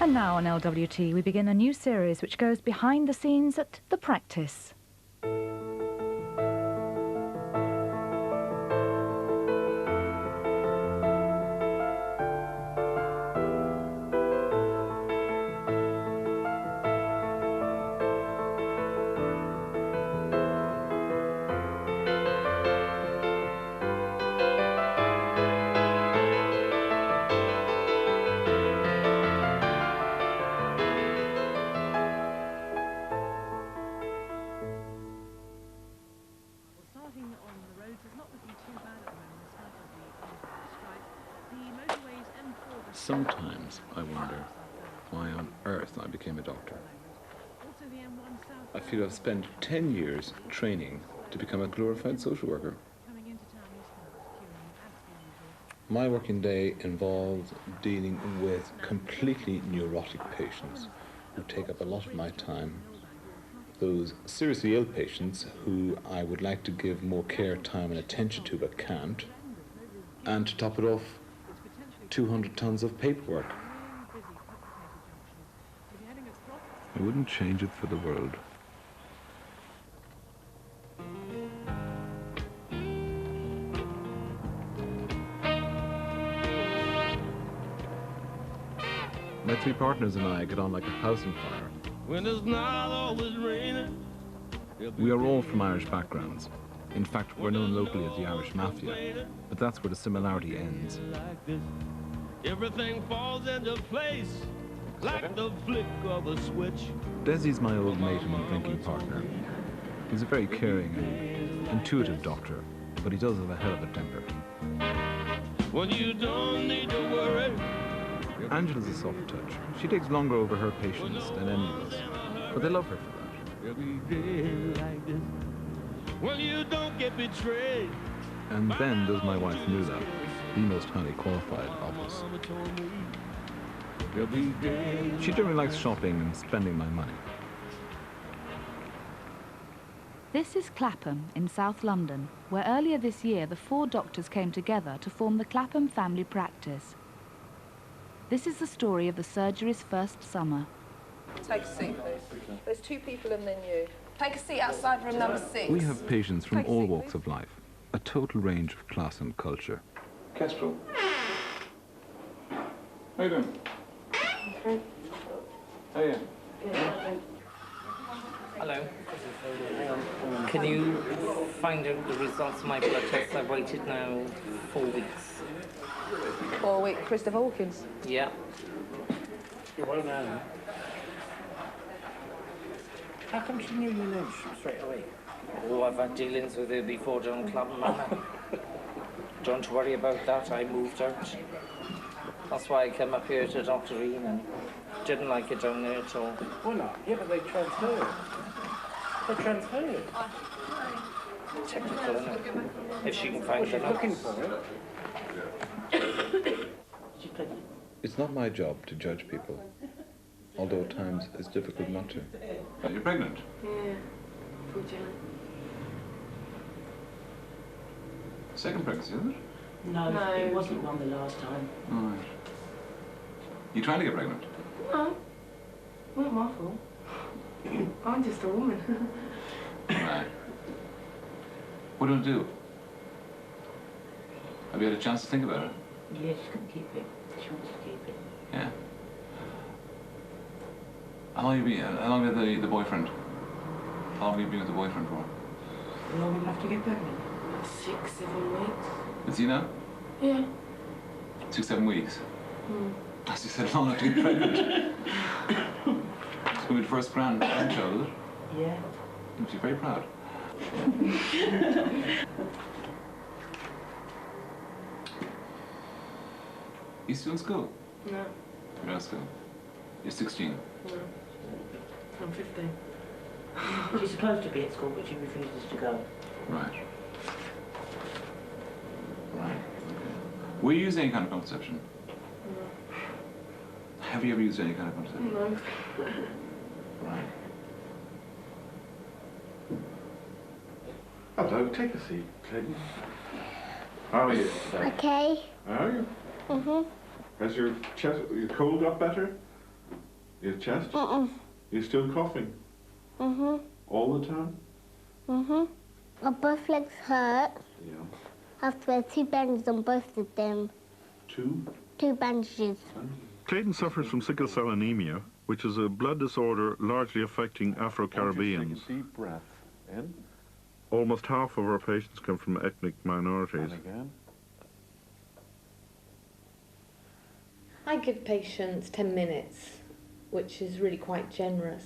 And now on LWT we begin a new series which goes behind the scenes at the practice. Sometimes I wonder why on earth I became a doctor. I feel I've spent 10 years training to become a glorified social worker. My working day involves dealing with completely neurotic patients who take up a lot of my time. Those seriously ill patients who I would like to give more care, time and attention to but can't. And to top it off, 200 tons of paperwork. I wouldn't change it for the world. My three partners and I get on like a house on fire. When it's not always raining. We are all from Irish backgrounds. In fact, we're known locally as the Irish Mafia, but that's where the similarity ends. Everything falls into place like the flick of a switch. Desi's my old mate and my drinking partner. He's a very caring and intuitive doctor, but he does have a hell of a temper. When you don't need to worry. Angela's a soft touch. She takes longer over her patients than any of us, but they love her for that. Every day like this. When you don't get betrayed. And then there's my wife Nuala, the most highly qualified of us. She generally likes shopping and spending my money. This is Clapham in South London, where earlier this year the 4 doctors came together to form the Clapham family practice. This is the story of the surgery's first summer. Take a seat, please. There's 2 people and then you. Take a seat outside room number 6. We have patients from all walks of life, a total range of class and culture. Kestrel. How you doing? Okay. How are you? Hello. Can you find out the results of my blood test? I've waited now 4 weeks. 4 weeks. Christopher Hawkins? Yeah. You won't know. How come she knew you lived straight away? Oh, I've had dealings with her before down Clapham Manor. Don't worry about that, I moved out. That's why I came up here to Dr. Ian and didn't like it down there at all. Why not? Yeah, but they transferred. They transferred. Technical, isn't it? If she can find She's it. looking for it. It's not my job to judge people, although at times it's difficult not to. You're pregnant? Yeah, unfortunately. Second pregnancy, isn't it? No, it wasn't one the last time. All right. You trying to get pregnant? No, not my fault. I'm just a woman. Right. What do you want to do? Have you had a chance to think about it? Yeah, she's going to keep it. She wants to keep it. Yeah. How long have you been the boyfriend? How long have you been with the boyfriend for? Long enough to get pregnant? 6, 7 weeks. Is he now? Yeah. 6, 7 weeks? As you said, long enough to get pregnant. It's going to be the first grandchild, is it? Yeah. You must be very proud. You still in school? No. You're out of school? You're 16? No. I'm 15. She's supposed to be at school, but she refuses to go. Right. Right. Okay. Were you using any kind of contraception? No. Have you ever used any kind of contraception? No. Right. Hello, take a seat, Clayton. How are you today? Okay. How are you? Mhm. Has your cold got better? Your chest? You're still coughing? All the time? My both legs hurt. Yeah. I have to wear 2 bandages on both of them. 2? 2 bandages. Clayton suffers from sickle cell anemia, which is a blood disorder largely affecting Afro-Caribbeans. Take a deep breath in. Almost half of our patients come from ethnic minorities. And again. I give patients 10 minutes, which is really quite generous.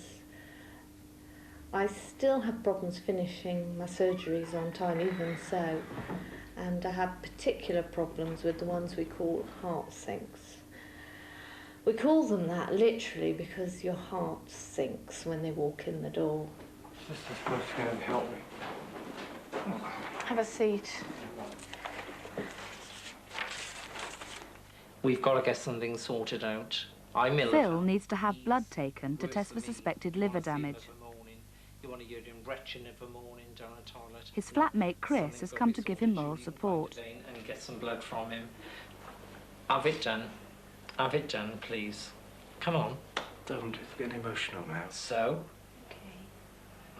I still have problems finishing my surgeries on time, even so, and I have particular problems with the ones we call heart sinks. We call them that literally because your heart sinks when they walk in the door. Sister's supposed to go and help me. Have a seat. We've got to get something sorted out. I'm ill. Phil needs to have blood taken to test for suspected liver damage. You want to urine retching every morning down a toilet. His flatmate Chris has come to give him moral support. And get some blood from him. Have it done. Have it done, please. Come on. Don't, it's getting emotional now. So? Okay.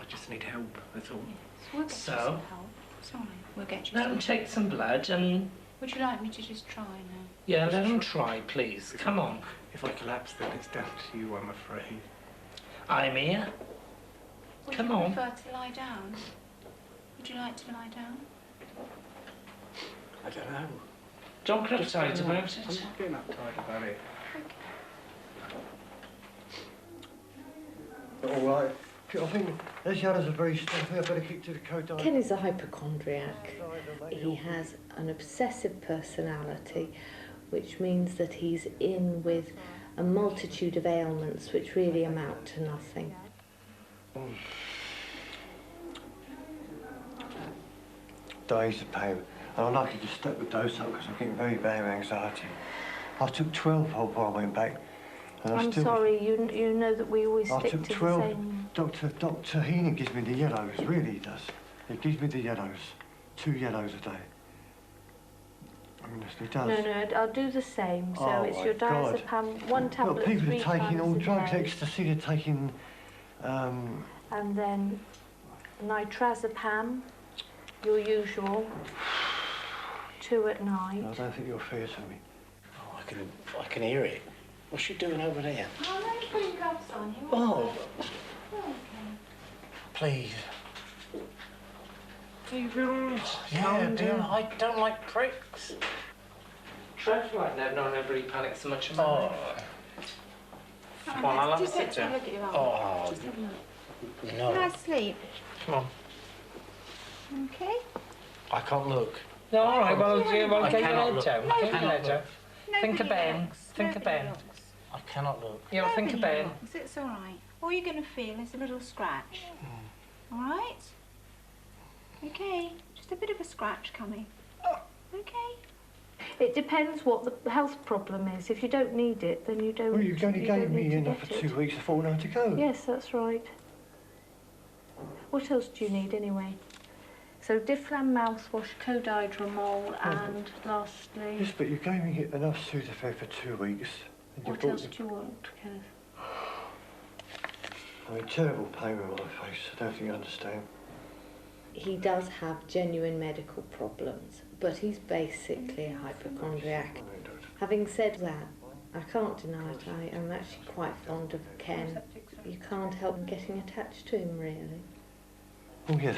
I just need help, that's all. So we'll get you some help. Sorry, we'll get you Let some him take some blood and... Would you like me to just try now? Yeah, let him try, please. Come on. If I collapse, then it's down to you, I'm afraid. I'm here. Come on. Would you prefer to lie down? Would you like to lie down? I don't know. Don't get uptight about it. I'm not getting uptight about it. All right. I think those others are very stuffy. I better keep to the code. Ken is a hypochondriac. He has an obsessive personality, which means that he's in with a multitude of ailments which really amount to nothing. Days of pain. And I'm lucky to step the dose up because I'm getting very bad anxiety. I took 12 before I went back. And I'm sorry, you know that we always stick to the 12. same... Dr. Heenan gives me the yellows, really he does. He gives me the yellows. 2 yellows a day. Honestly, he does. No, I'll do the same. So it's your God. diazepam, 1 tablet, Well, people 3 are taking all times a drugs, day. ecstasy, they're taking... And then nitrazepam, your usual, 2 at night. I don't think you're fair to me. Oh, I can hear it. What's she doing over there? Oh, no, you're putting gloves on. You Oh. Okay. Please. Yeah, dear, I don't like pricks. Trev's like never known everybody panic so much about it. Come on, I'll have a sit down. Oh, Just have a look. no. Nice sleep. Come on. Okay. I can't look. No, all right, well, get your I head cannot down. look. Get your head down. Think of Nobody Ben. looks. Think of Nobody Ben. looks. I cannot look. Yeah, think of Ben. Looks. It's all right. All you're going to feel is a little scratch. All right? Okay. Just a bit of a scratch coming. Okay. It depends what the health problem is. If you don't need it, then you don't. Well, you only gave me need to enough get for it. 2 weeks, a fortnight to go. Yes, that's right. What else do you need anyway? So Difflam mouthwash, Codidromol, and lastly... Yes, but you gave me enough Sudafed for 2 weeks. And What else do you want, Kenneth? I'm in terrible pain with my face. I don't think you understand. He does have genuine medical problems, but he's basically a hypochondriac. Having said that, I can't deny it, I am actually quite fond of Ken. You can't help getting attached to him, really. Oh, yes.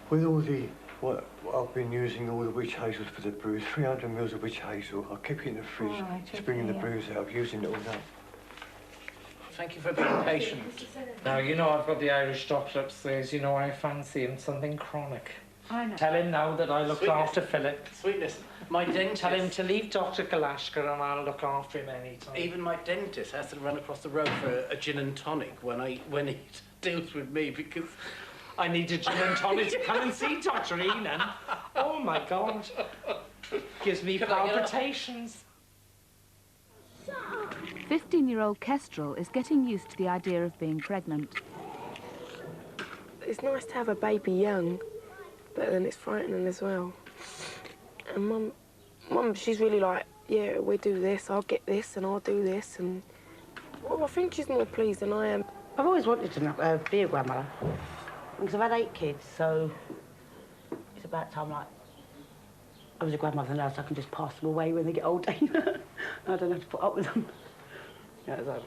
With all the... what I've been using, all the witch hazels for the bruise, 300 mils of witch hazel. I keep it in the fridge, All right, just bringing the okay, bruise out, using it all up. Thank you for being patient. Now, you know I've got the Irish doctor upstairs. You know I fancy him something chronic. I know. Tell him now that I looked after Philip. Sweetness, my dentist... Tell him to leave Dr. Galashka and I'll look after him any time. Even my dentist has to run across the road for a gin and tonic when he deals with me because... I need a gin and tonic to come and see Dr. Enan. Oh, my God. Gives me palpitations. 15-year-old Kestrel is getting used to the idea of being pregnant. It's nice to have a baby young, but then it's frightening as well. And Mum, she's really like, yeah, we'll do this, I'll get this and I'll do this, and Well, I think she's more pleased than I am. I've always wanted to be a grandmother because I've had 8 kids, so it's about time, like, I was a grandmother now, so I can just pass them away when they get older. I don't have to put up with them. Yeah, so.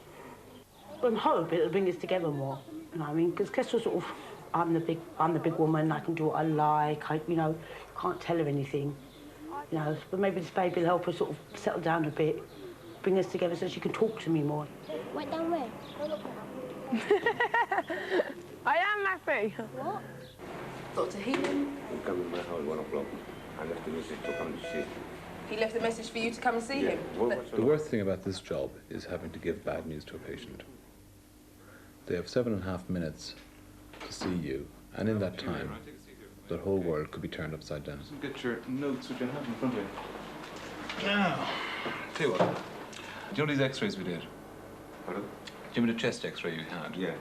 I hope it'll bring us together more. You know what I mean? Because Kestrel's sort of, I'm the big woman. I can do what I like. Can't tell her anything. You know, but maybe this baby will help her sort of settle down a bit, bring us together so she can talk to me more. What down where? I am happy. What? Dr. Heaton? He came in my house 1 o'clock. I left a message to come to see him. He left a message for you to come and see him? The worst thing about this job is having to give bad news to a patient. They have 7.5 minutes to see you, and in that time, the whole world could be turned upside down. Get your notes, which you have in front of you. Now, tell you what, do you know these x-rays we did? Pardon? Do you remember the chest x-ray you had? Yeah.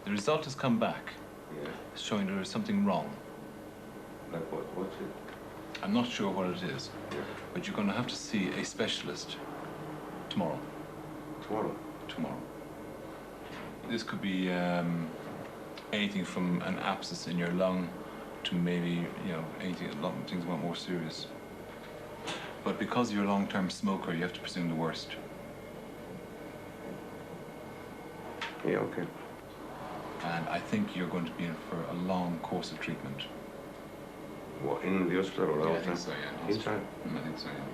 The result has come back, showing there is something wrong. Like what? What's it? I'm not sure what it is, but you're going to have to see a specialist tomorrow. Tomorrow? Tomorrow. This could be anything from an abscess in your lung to maybe, anything, a lot of things went more serious. But because you're a long-term smoker, you have to presume the worst. Yeah, okay. And I think you're going to be in for a long course of treatment. What, in the hospital or outside? I think so, yeah. Inside? I think so, yeah.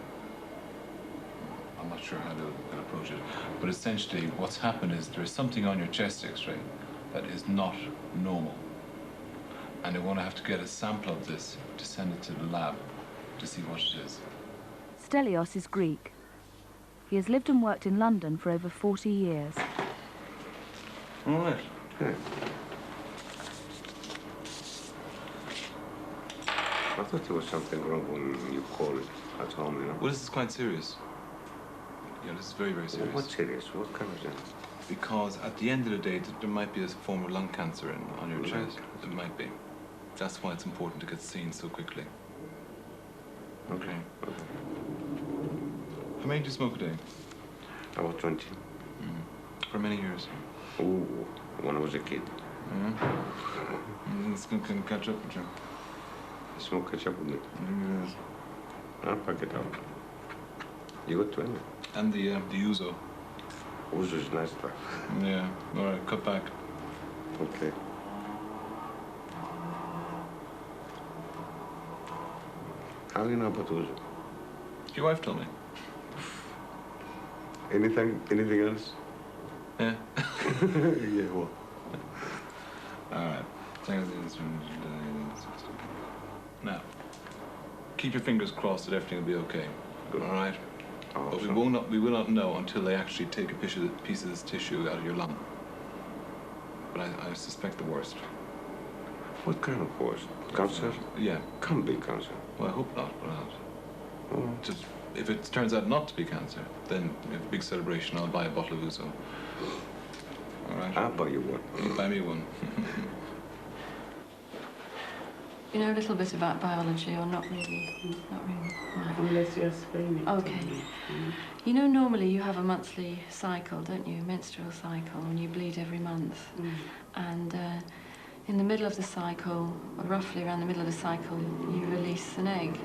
I'm not sure how they'll approach it. But essentially, what's happened is there's something on your chest x-ray that is not normal. And they want to have to get a sample of this to send it to the lab to see what it is. Stelios is Greek. He has lived and worked in London for over 40 years. All right. Yeah. I thought there was something wrong when you called at home, Well, this is quite serious. Yeah, this is very, very serious. What's serious? What kind of thing? Because at the end of the day, there might be a form of lung cancer on your chest. It might be. That's why it's important to get seen so quickly. Okay. How many do you smoke a day? About 20. For many years? Ooh, when I was a kid. This can catch up with you. Smoke catch up with me? Yes. I'll pack it up. You got 20. And the Uzo. Uzo is nice stuff. Yeah. All right, cut back. Okay. How do you know about Uzo? Your wife told me. Anything else? Yeah. Yeah, what? All right. Now, keep your fingers crossed that everything will be okay. Good. All right? But we will not know until they actually take a piece of this tissue out of your lung. But I suspect the worst. What kind of worst? Cancer? Yeah. Can't be cancer. Well, I hope not, but just if it turns out not to be cancer, then we have a big celebration. I'll buy a bottle of Uzo. All right? I'll buy you one. You buy me one. You know a little bit about biology, or not really? Not really. Right. Unless you're explaining. Okay. You know, normally you have a monthly cycle, don't you? Menstrual cycle, and you bleed every month. And in the middle of the cycle, or roughly around the middle of the cycle, you release an egg.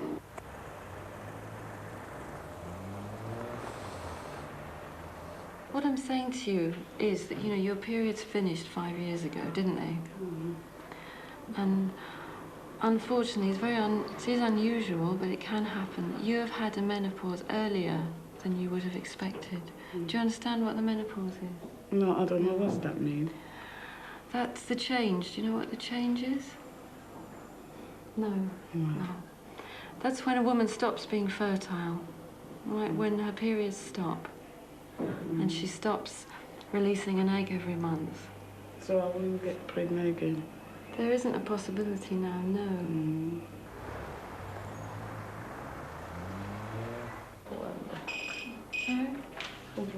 What I'm saying to you is that, your periods finished 5 years ago, didn't they? And unfortunately, it is unusual, but it can happen. You have had a menopause earlier than you would have expected. Do you understand what the menopause is? No, I don't know. What's that mean? That's the change. Do you know what the change is? No. No. That's when a woman stops being fertile, right? When her periods stop. And she stops releasing an egg every month. So I will get pregnant again? There isn't a possibility now, no.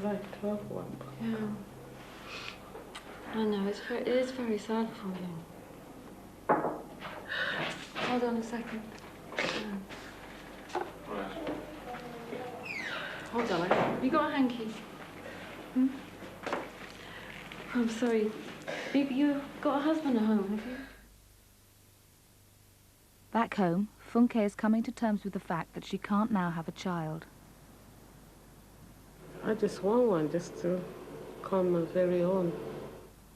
Like 12 one. Yeah. I know, it is very sad for you. Hold on a second. Hold on, have you got a hanky? I'm sorry. You've got a husband at home, have you? Back home, Funke is coming to terms with the fact that she can't now have a child. I just want one, just to call my very own.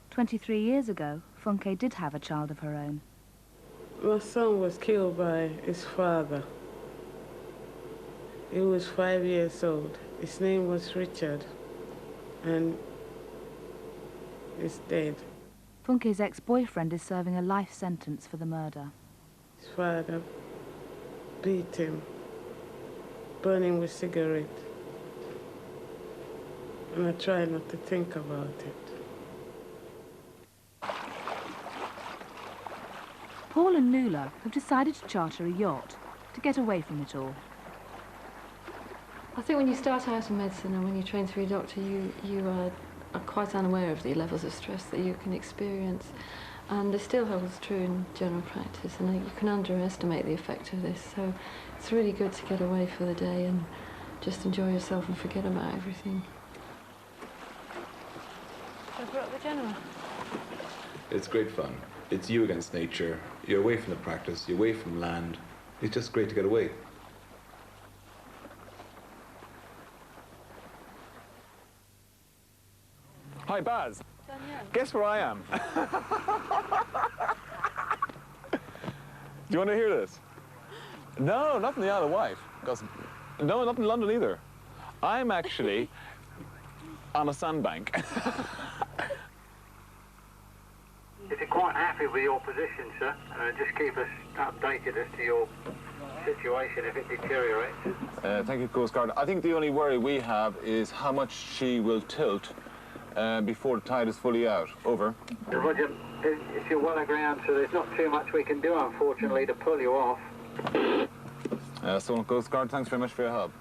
23 years ago, Funke did have a child of her own. My son was killed by his father. He was 5 years old. His name was Richard, and he's dead. Funke's ex-boyfriend is serving a life sentence for the murder. His father beat him, burned him with cigarette. And I try not to think about it. Paul and Nuala have decided to charter a yacht to get away from it all. I think when you start out in medicine and when you train to be a doctor, you are quite unaware of the levels of stress that you can experience. And this still holds true in general practice, and you can underestimate the effect of this. So it's really good to get away for the day and just enjoy yourself and forget about everything. Shall I put up the general? It's great fun. It's you against nature. You're away from the practice, you're away from land. It's just great to get away. Hi, Baz. Guess where I am? Do you want to hear this? No, not in the Isle of Wight. No, not in London either. I'm actually on a sandbank. If you're quite happy with your position, sir, just keep us updated as to your situation if it deteriorates. Thank you, Coast Guard. I think the only worry we have is how much she will tilt before the tide is fully out. Over. Roger, if you're well aground, so there's not too much we can do, unfortunately, to pull you off. So, Coast Guard, thanks very much for your help.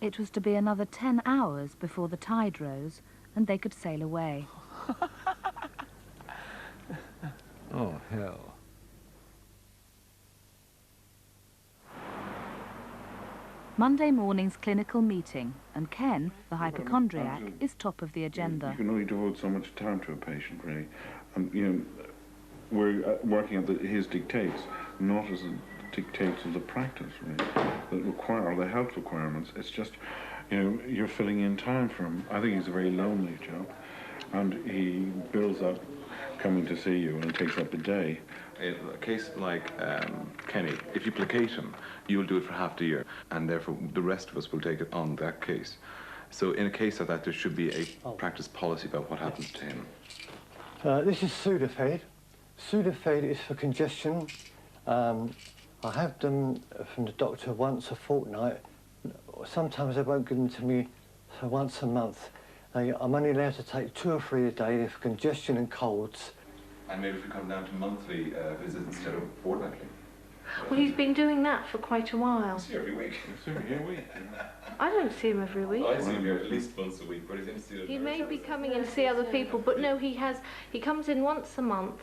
It was to be another 10 hours before the tide rose and they could sail away. Oh, hell. Monday morning's clinical meeting, and Ken, the hypochondriac, is top of the agenda. You can only devote so much time to a patient, really. You know, we're working at his dictates, not as the dictates of the practice, really, that require the health requirements. It's just, you know, you're filling in time for him. I think he's a very lonely job, and he builds up coming to see you, and it takes up a day. In a case like Kenny, if you placate him, you'll do it for half the year, and therefore the rest of us will take it on that case. So in a case like that, there should be a practice policy about what happens to him. This is Sudafed. Sudafed is for congestion. I have them from the doctor once a fortnight. Sometimes they won't give them to me so once a month. I'm only allowed to take 2 or 3 a day. They're for congestion and colds. And maybe if we come down to monthly visits instead of fortnightly. Well, he's been doing that for quite a while. I see every week. Every week. I don't see him every week. I see him here at least once a week, but he's in to see He may be coming in to see other people, but no, he comes in once a month,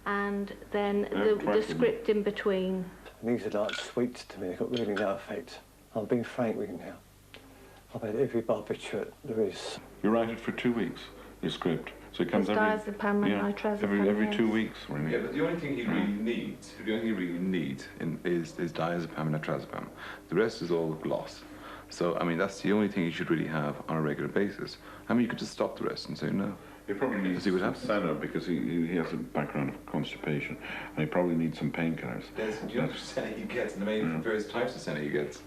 and then the script in between. These are like sweets to me. They've got really no effect. I'm being frank with you now. I've had every barbiturate there is. You write it for 2 weeks, your script. So it comes diazepam and nitrazepam, every 2 weeks, really. Yeah, but the only thing he really needs, is diazepam and nitrazepam. The rest is all gloss. So, I mean, that's the only thing you should really have on a regular basis. I mean, you could just stop the rest and say no. He probably needs some senna because he has a background of constipation, and he probably needs some painkillers. Yes, do you know how much senna he gets? And the many various types of senna he gets.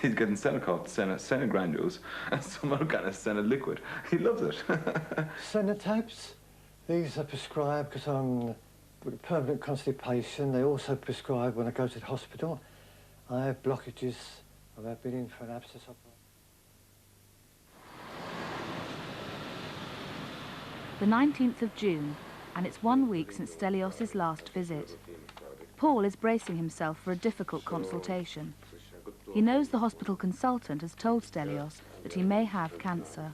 He's getting senna called senna granules and some other kind of senna liquid. He loves it. Senna tabs, these are prescribed because I'm with permanent constipation. They also prescribe when I go to the hospital. I have blockages. I've been in for an abscess operation. The 19th of June, and it's 1 week since Stelios's last visit. Paul is bracing himself for a difficult consultation. He knows the hospital consultant has told Stelios that he may have cancer.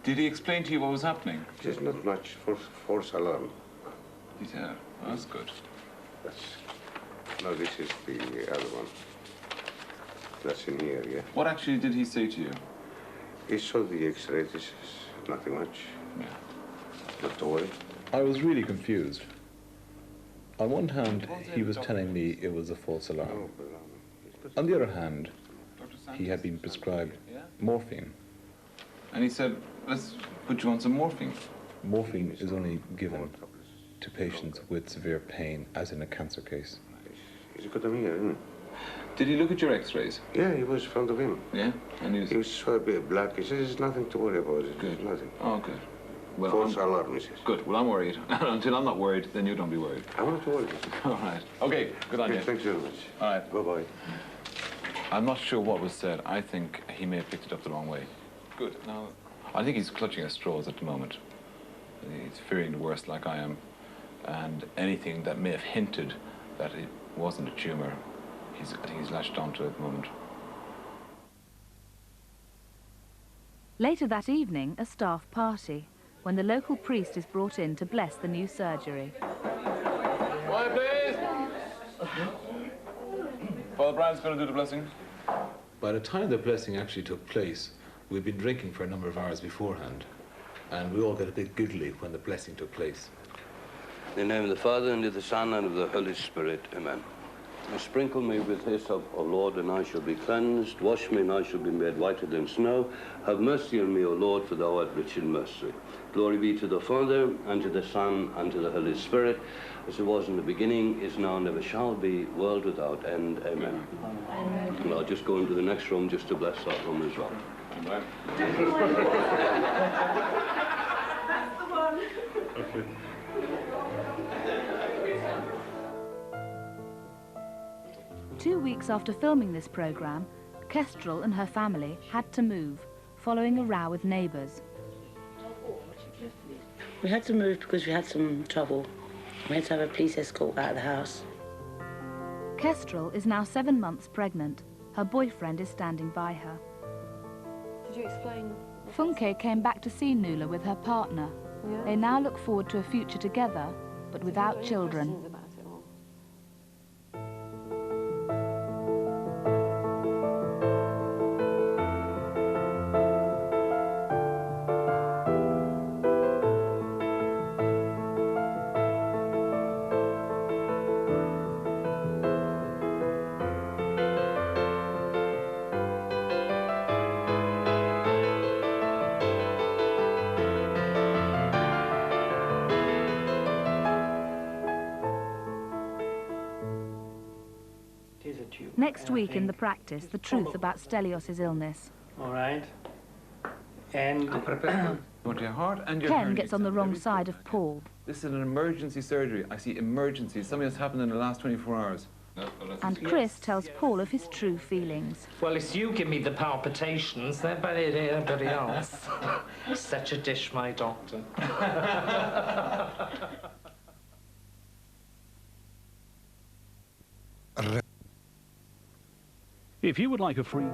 Did he explain to you what was happening? Just not much. False alarm. Yeah, well, that's good. No, this is the other one. That's in here, yeah. What actually did he say to you? He saw the X-ray. This is nothing much. Yeah. Not to worry. I was really confused. On one hand, he was telling me it was a false alarm. On the other hand, he had been prescribed morphine. And he said, let's put you on some morphine. Morphine is only given to patients with severe pain, as in a cancer case. He's got him here, isn't he? Did he look at your X-rays? Yeah, he was in front of him. Yeah? And he was so a bit black. He says there's nothing to worry about. There's nothing. Oh, good. Well, false alarm, he says. Good. Well, I'm worried. Until I'm not worried, then you don't be worried. I'm not worried. All right. Okay, good on you. Thanks very much. All right. Bye-bye. I'm not sure what was said. I think he may have picked it up the wrong way. Good. Now, I think he's clutching at straws at the moment. He's fearing the worst like I am. And anything that may have hinted that it wasn't a tumour, I think he's latched onto it at the moment. Later that evening, a staff party, when the local priest is brought in to bless the new surgery. Quiet, please! Father Brian's going to do the blessing. By the time the blessing actually took place, we'd been drinking for a number of hours beforehand, and we all got a bit giggly when the blessing took place. In the name of the Father, and of the Son, and of the Holy Spirit. Amen. Sprinkle me with hyssop, O Lord, and I shall be cleansed. Wash me, and I shall be made whiter than snow. Have mercy on me, O Lord, for thou art rich in mercy. Glory be to the Father, and to the Son, and to the Holy Spirit, as it was in the beginning, is now, and ever shall be, world without end. Amen. Well, I'll just go into the next room just to bless that room as well. Amen. That's the one. Okay. Two weeks after filming this programme, Kestrel and her family had to move, following a row with neighbours. We had to move because we had some trouble. We had to have a police escort out of the house. Kestrel is now 7 months pregnant. Her boyfriend is standing by her. Did you explain? Funke came back to see Nuala with her partner. Yeah. They now look forward to a future together, but without children. Next week in the practice, the truth about Stelios's illness. All right. And you want your heart and your Ken gets on the wrong side of Paul. This is an emergency surgery. I see emergency. Something that's happened in the last 24 hours. And Chris tells Paul of his true feelings. Well, it's you give me the palpitations, they're better than anybody else. Such a dish, my doctor. If you would like a free...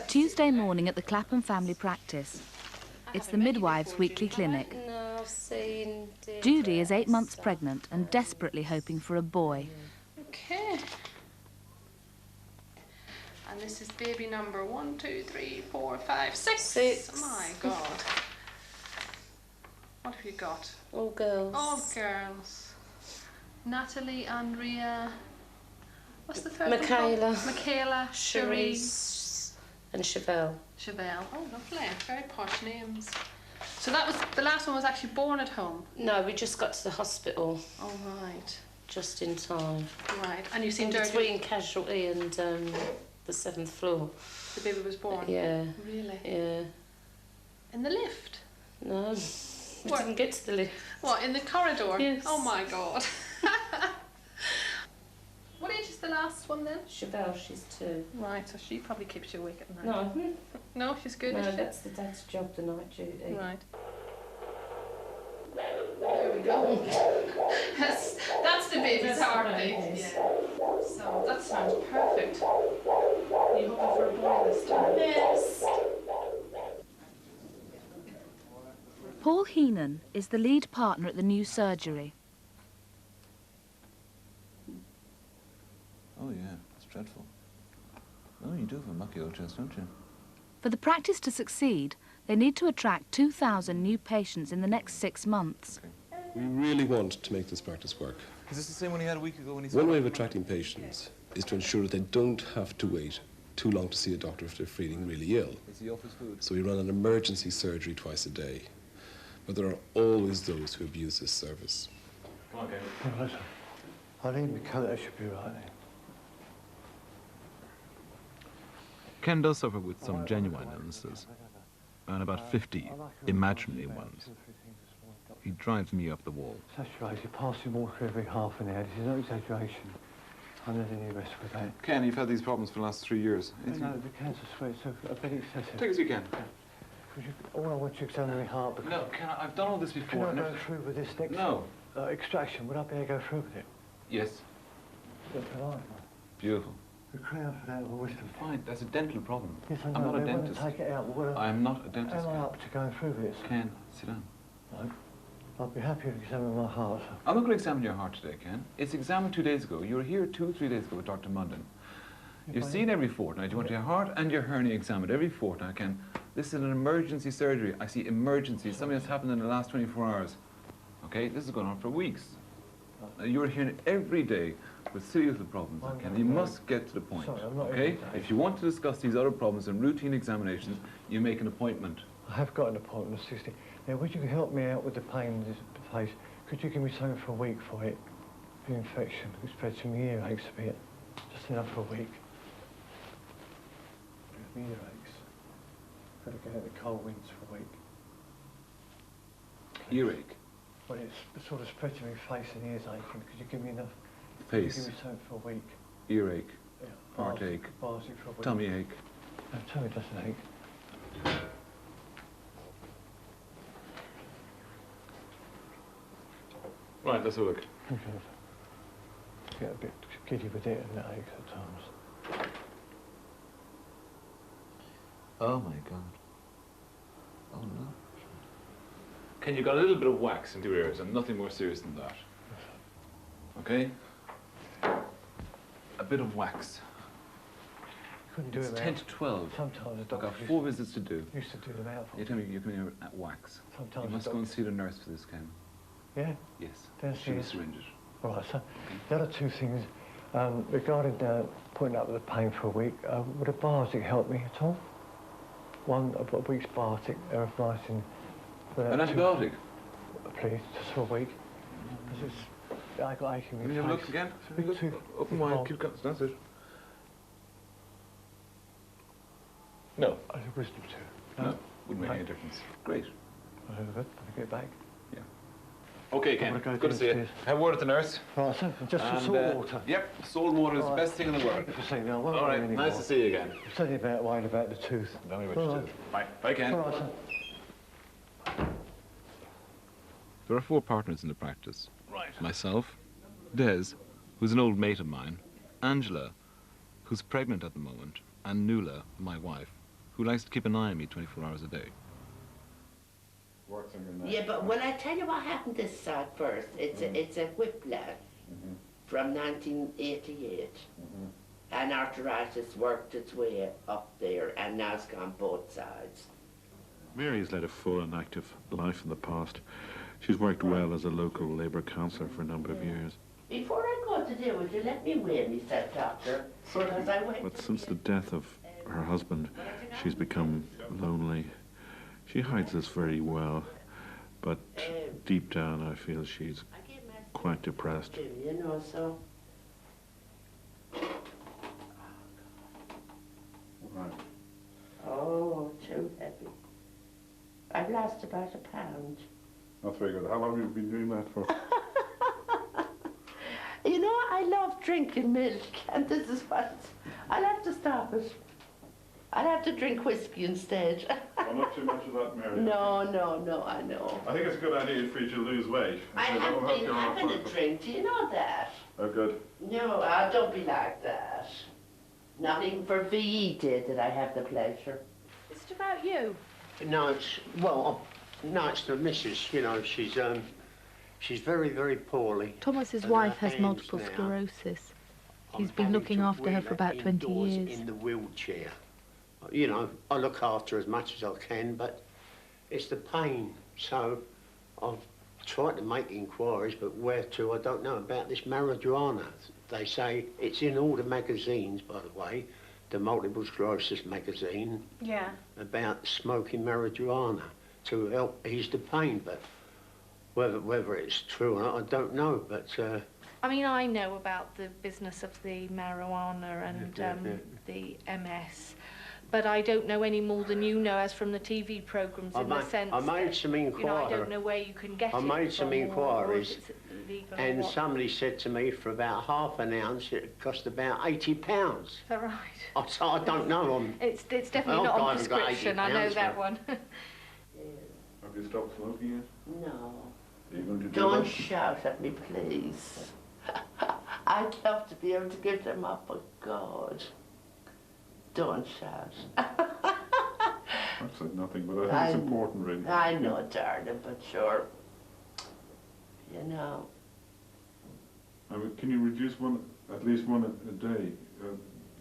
Tuesday morning at the Clapham family practice. It's the midwife's weekly clinic. Judy is 8 months pregnant and desperately hoping for a boy. Okay. And this is baby number 1, 2, 3, 4, 5, 6. 6. My God. What have you got? All girls. All girls. Natalie, Andrea. What's the third Michaela. one? Michaela, Cherise. And Chevelle. Chevelle. Oh, lovely. Very posh names. So that was, the last one was actually born at home? No, we just got to the hospital. Oh, right. Just in time. Right. And you seemed in between casualty and the 7th floor. The baby was born? Yeah. Really? Yeah. In the lift? No, we didn't get to the lift. What, in the corridor? Yes. Oh my God. What age is the last one then? Chevelle, she's 2. Right, so she probably keeps you awake at night. No. No, she's good, No, is she? that's the dad's job, the night duty. Right. There we go. That's the baby's heartbeat. Yeah. So that sounds perfect. Are you hoping for a boy this time? Yes. Paul Heenan is the lead partner at the new surgery. Oh, yeah, it's dreadful. Oh, you do have a mucky old chest, don't you? For the practice to succeed, they need to attract 2,000 new patients in the next 6 months. We really want to make this practice work. Is this the same one he had a week ago when he One way of attracting patients is to ensure that they don't have to wait too long to see a doctor if they're feeling really ill. Is he off his food? So we run an emergency surgery twice a day. But there are always those who abuse this service. Come on, Ken. Yeah, listen. I'll leave my coat, that should be right then. Ken does suffer with some genuine illnesses, and about 50 imaginary ones. He drives me up the wall. Saturated, passing water every half an hour. This is no exaggeration. I'm not any rest with that. Ken, you've had these problems for the last 3 years. No, the cancer sweats are a bit excessive. Take as you can. All I want to examine my heart because... No, Ken, I've done all this before. Can I go through with this next extraction? Would I be able to go through with it? Yes. That's polite. Beautiful. The crown for that wisdom. Fine, that's a dental problem. Yes, I know. I'm not a They dentist. want to take it out. But I am not a dentist. Am I up to going through this? Ken, sit down. No. I'd be happy to examine my heart. I'm not going to examine your heart today, Ken. It's examined 2 days ago. You were here 2 or 3 days ago with Dr. Munden. You're seen every fortnight. You want your heart and your hernia examined every fortnight, Ken. This is an emergency surgery. I see emergency. Something that's happened in the last 24 hours. Okay? This is going on for weeks. You're here every day with silly little problems, Ken. You must get to the point. Sorry, I'm not okay? If you want to discuss these other problems and routine examinations, you make an appointment. I have got an appointment at 60. Now, would you help me out with the pain in this place? Could you give me something for a week for it? The infection. It's spread to my earaches a bit. Just enough for a week. My earaches. Got to go out the cold winds for a week. Earache? Well, it's sort of spread to my face and ears aching. Could you give me enough? Face. Could you give me something for a week? Earache. Yeah. Heartache. Heartache for a week. Tummy ache. No, tummy doesn't ache. Right, let's have a look. Okay. Get a bit giddy with it and it aches at times. Oh my God. Oh no. Ken, you got a little bit of wax into your ears and nothing more serious than that. Okay? A bit of wax. Couldn't do It's it 10 to 12. Sometimes I've got 4 visits to do. Used to do them out for You tell me you're coming here at wax. Sometimes You must the go and see the nurse for this, Ken. Yeah? Yes. Downstairs. She will syringe it. All right, so the other 2 things, regarding putting up with the pain for a week, would a biotic help me at all? A week's biotic, erythromycin. An antibiotic? Please, just for a week. Because I got aching Can with you have a look again? Open wide, keep going, that's it. No. A wisdom tooth. No, wouldn't make any difference. Great. I'll get back. Yeah. Okay, Ken, I'm gonna good go to see you. downstairs. Have a word with the nurse. Right, so just for And, salt water. Yep, salt water is the best thing in the world. All right, nice to see you again. It's only about worrying about the tooth. Tell me what you do. Bye. Bye, Ken. All right, sir. There are 4 partners in the practice. Right. Myself, Des, who's an old mate of mine, Angela, who's pregnant at the moment, and Nuala, my wife, who likes to keep an eye on me 24 hours a day. Yeah, but when I tell you what happened this side first, it's a whiplash from 1988. And arthritis worked its way up there, and now it's gone both sides. Mary's led a full and active life in the past. She's worked well as a local Labour councillor for a number of years. Before I go to do it, you let me weigh myself, doctor. Because I went But since the death of her husband, she's become lonely. She hides this very well, but deep down I feel she's quite depressed. you know, so... Right. Oh, too heavy. I've lost about £1 pound. That's very good. How long have you been doing that for? You know, I love drinking milk, and this is what... I'll have to stop it. I'll have to drink whiskey instead. Well, not too much of that, Mary. No, I know. I think it's a good idea for you to lose weight. I haven't been having a drink, do you know that? Oh, good. No, don't be like that. Not even for VE Day did I have the pleasure. Is it about you? No, it's the missus, you know, she's very, very poorly. Thomas's And wife her has hands multiple now, sclerosis. I'm He's been having looking to after her wheel for about her 20 indoors years. in the wheelchair. You know, I look after her as much as I can, but it's the pain. So I've tried to make inquiries, but where to, I don't know, about this marijuana. They say it's in all the magazines, by the way, the multiple sclerosis magazine, Yeah. about smoking marijuana to help ease the pain, but whether it's true or not, I don't know, but... I mean, I know about the business of the marijuana and the MS, but I don't know any more than you know as from the TV programmes in the sense I made that, some you know, I inquiries. don't know where you can get it I made some from or inquiries, if it's legal or and what. somebody said to me for about half an ounce it cost about £80. Is that right? I don't know. It's definitely Well, not on I haven't got prescription, I £80 know that for- one. Have you stopped smoking yet? No. Are you going to do Don't that? shout at me, please. I'd love to be able to give them up, but God, don't shout. I've said nothing, but I think it's important, really. I know, darling, but sure, you know. I mean, can you reduce at least one a day?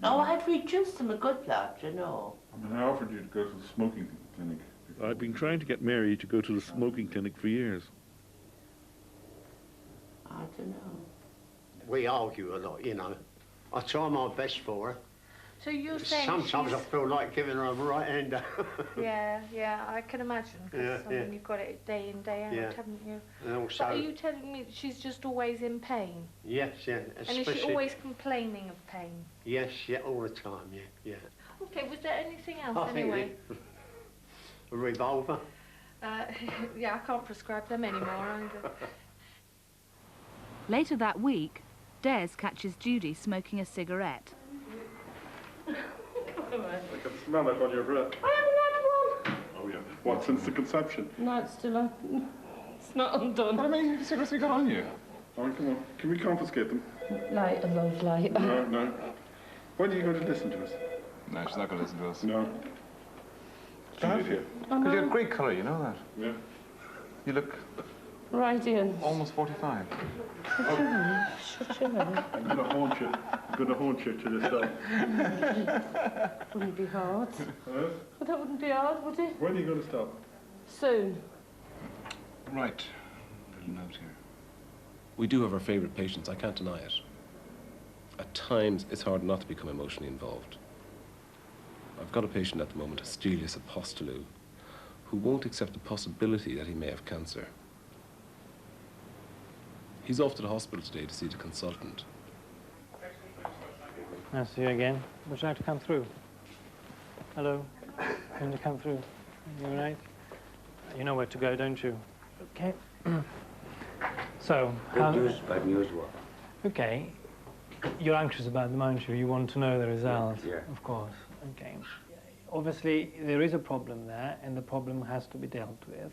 Oh, I'd reduce them a good lot, you know. I mean, I offered you to go to the smoking clinic. I've been trying to get Mary to go to the smoking clinic for years. I don't know. We argue a lot, you know. I try my best for her. So you're saying Sometimes I she's... feel like giving her a right hander. Yeah, I can imagine, because Yeah, I mean, yeah. you've got it day in, day out, Yeah. haven't you? And But also, are you telling me that she's just always in pain? yes, yeah, And is she especially, always complaining of pain? yes, yeah, all the time, yeah. Okay, was there anything else I think anyway? a revolver. Yeah, I can't prescribe them anymore either. Later that week, Des catches Judy smoking a cigarette. I can smell it on your breath. I haven't had one. Oh, yeah. What, since the conception? No, it's still it's not undone. What do you mean, cigarettes you got on you? Oh, come on. Can we confiscate them? Light, I love light. No. When are you going to listen to us? No, she's not going to listen to us. No. Because you have a great colour, you know that? Yeah. You look Right, Ian. almost 45. Shut your mouth. Shut your mouth. I'm going to haunt you. I'm going to haunt you to this day. Wouldn't be hard. Huh? But that wouldn't be hard, would it? When are you going to stop? Soon. Right. Little note here. We do have our favourite patients, I can't deny it. At times, it's hard not to become emotionally involved. I've got a patient at the moment, Astelius Apostolou, who won't accept the possibility that he may have cancer. He's off to the hospital today to see the consultant. I'll see you again. Would you like to come through? Hello? Can you come through? You all right? You know where to go, don't you? Okay. So... Good news, bad news, what? Okay. You're anxious about them, aren't you? You want to know the results. Yeah. Of course. Okay. Obviously, there is a problem there, and the problem has to be dealt with.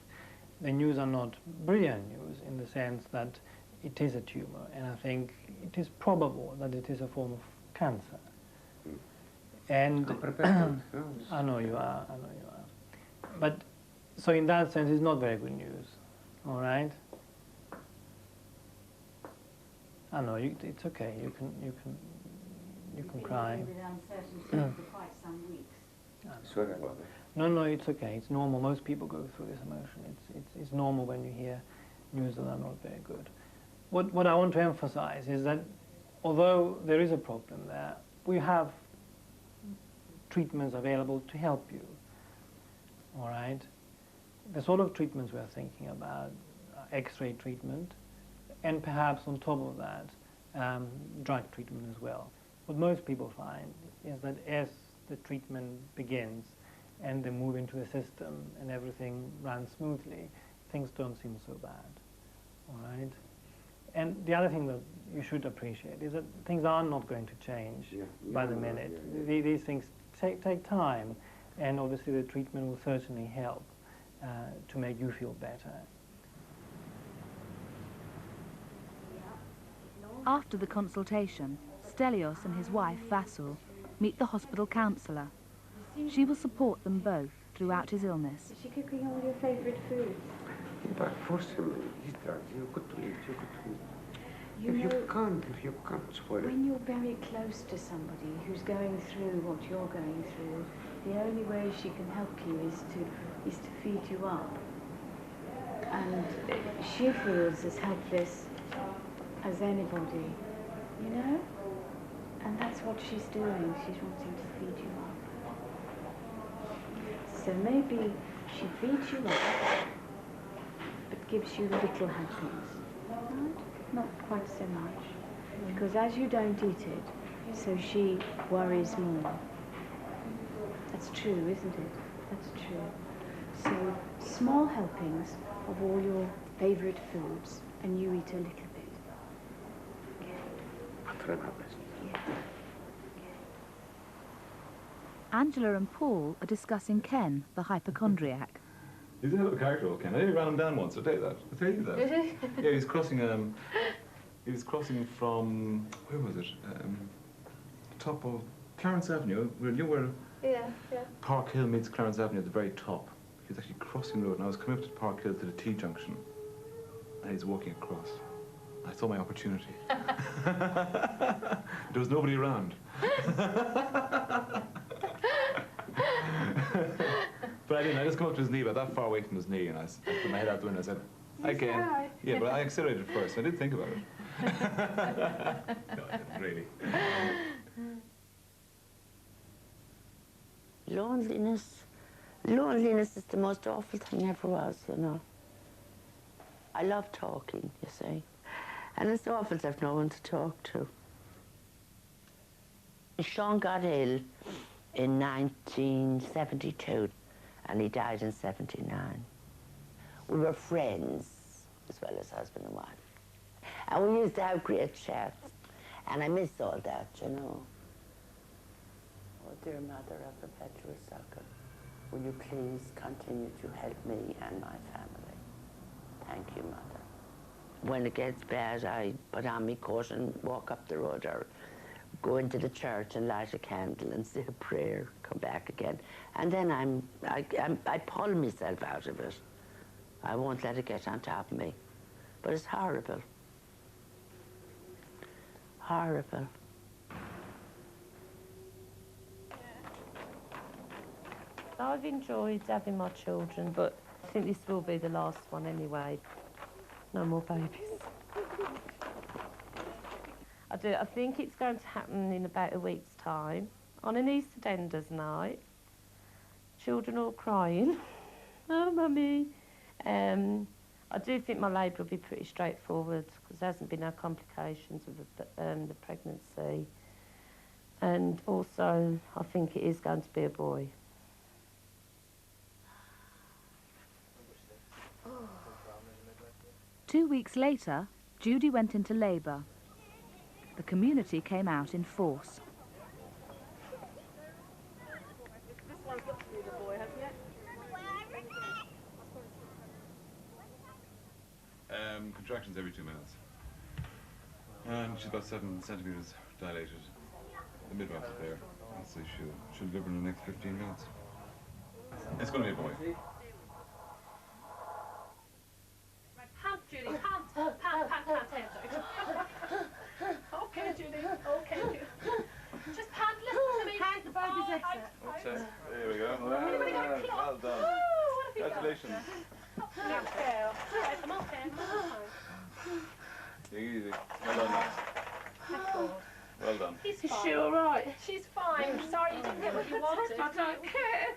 The news are not brilliant news in the sense that it is a tumour, and I think it is probable that it is a form of cancer. And I know you are, But, so in that sense, it's not very good news, all right? I know, it's okay, you can cry. No, it's okay, it's normal. Most people go through this emotion. It's normal when you hear news that are not very good. What I want to emphasize is that although there is a problem there, we have treatments available to help you, all right? The sort of treatments we're thinking about are X-ray treatment, and perhaps on top of that, drug treatment as well. What most people find is that as the treatment begins and they move into the system and everything runs smoothly, things don't seem so bad, all right? And the other thing that you should appreciate is that things are not going to change by the minute. These things take time, and obviously the treatment will certainly help to make you feel better. After the consultation, Stelios and his wife, Vasil, meet the hospital counsellor. She will support them both throughout his illness. Is she cooking all your favourite foods? But first of all, you got to eat, you got to eat. If you can't spoil it. When you're very close to somebody who's going through what you're going through, the only way she can help you is to feed you up. And she feels as helpless as anybody, you know? And that's what she's doing. She's wanting to feed you up. So maybe she feeds you up, but gives you little happiness, right? Not quite so much. Because as you don't eat it, so she worries more. That's true, isn't it? That's true. So small helpings of all your favourite foods, and you eat a little bit. I'll try my best. Angela and Paul are discussing Ken, the hypochondriac. He's a hell of a character, old Ken. I nearly ran him down once, I'll tell you that. I'll tell you that. Yeah, he was crossing from, where was it? Top of Clarence Avenue. You know where Park Hill meets Clarence Avenue at the very top. He was actually crossing the road, and I was coming up to Park Hill to the T-junction, and he's walking across. I saw my opportunity. There was nobody around. But I didn't. I just come up to his knee, about that far away from his knee, and I put my head out the window and I said, "Hi, Ken." Yeah, but I accelerated first. I did think about it. No, I didn't really. Loneliness is the most awful thing ever was, you know. I love talking, you see. And it's awful to have no one to talk to. Sean got ill in 1972, and he died in 79. We were friends, as well as husband and wife. And we used to have great chats. And I miss all that, you know. Oh, dear Mother of Perpetual Succor, will you please continue to help me and my family? Thank you, Mother. When it gets bad, I put on my coat and walk up the road, or go into the church and light a candle and say a prayer, come back again. And then I pull myself out of it. I won't let it get on top of me. But it's horrible. Horrible. I've enjoyed having my children, but I think this will be the last one anyway. No more babies. I think it's going to happen in about a week's time, on an EastEnders night. Children all crying. Oh, Mummy. I do think my labour will be pretty straightforward, because there hasn't been no complications with the pregnancy. And also, I think it is going to be a boy. 2 weeks later, Judy went into labour. The community came out in force. Contractions every 2 minutes. And she's about 7 centimetres dilated. The midwife is there. I'll say she'll deliver in the next 15 minutes. It's going to be a boy. Pant, Judy, pant, pant. Okay, Judy, okay, Judy. Just pant, listen to me. Pant, the baby's exit. There we go. Well done. Congratulations. I'm okay. Easy. Well done, Max. Well done. Is she all right? She's fine. Sorry you didn't get what you wanted. I don't care.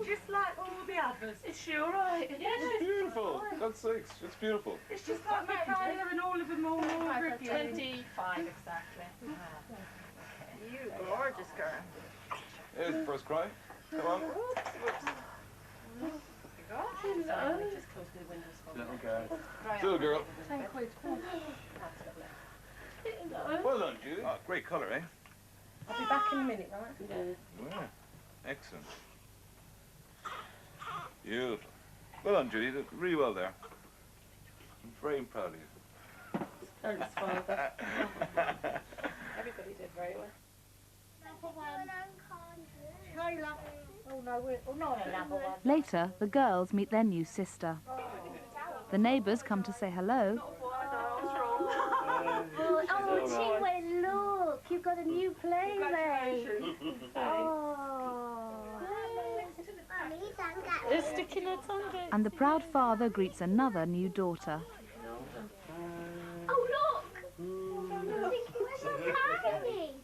Just like all the others. Is she all right? Yeah, it's beautiful. That's 6. It's beautiful. It's just like Michaela and all of them all regularly. 25 exactly. You gorgeous girl. Here's the first cry. Come on. Just close the windows for me. Little girl. Little girl. Well done, Judy. Oh, great colour, eh? I'll be back in a minute, right? Yeah. Excellent. Beautiful. Well done, Judy. You did really well there. I'm very proud of you. Thanks, Father. Everybody did very well. Oh no, not another one. Later, the girls meet their new sister. The neighbours come to say hello. Oh, Chiwe, look, you've got a new playmate. Oh. It's sticking her tongue out. And the proud father greets another new daughter. Oh, look! Where's so tiny?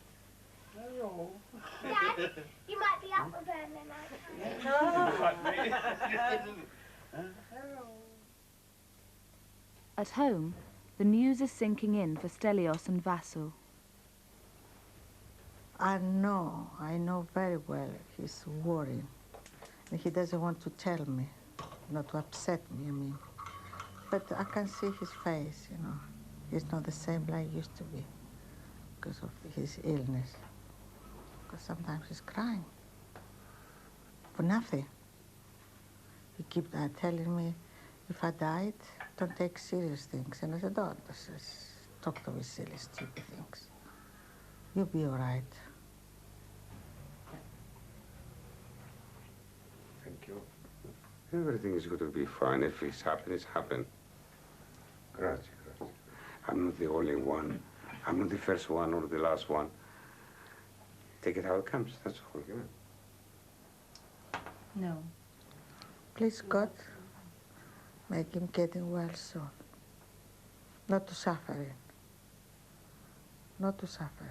Dad, you might be up with them. At home, the news is sinking in for Stelios and Vassou. I know very well he's worrying. And he doesn't want to tell me, not to upset me, I mean. But I can see his face, you know. He's not the same like he used to be because of his illness. Because sometimes he's crying for nothing. He keeps telling me, if I died, don't take serious things. And I said, don't, just talk to me silly, stupid things. You'll be all right. Thank you. Everything is going to be fine. If it's happened, it's happened. Grazie, grazie. I'm not the only one. I'm not the first one or the last one. Take it how it comes, that's all, you know. No. Please, God, make him getting well soon. Not to suffering. Not to suffering.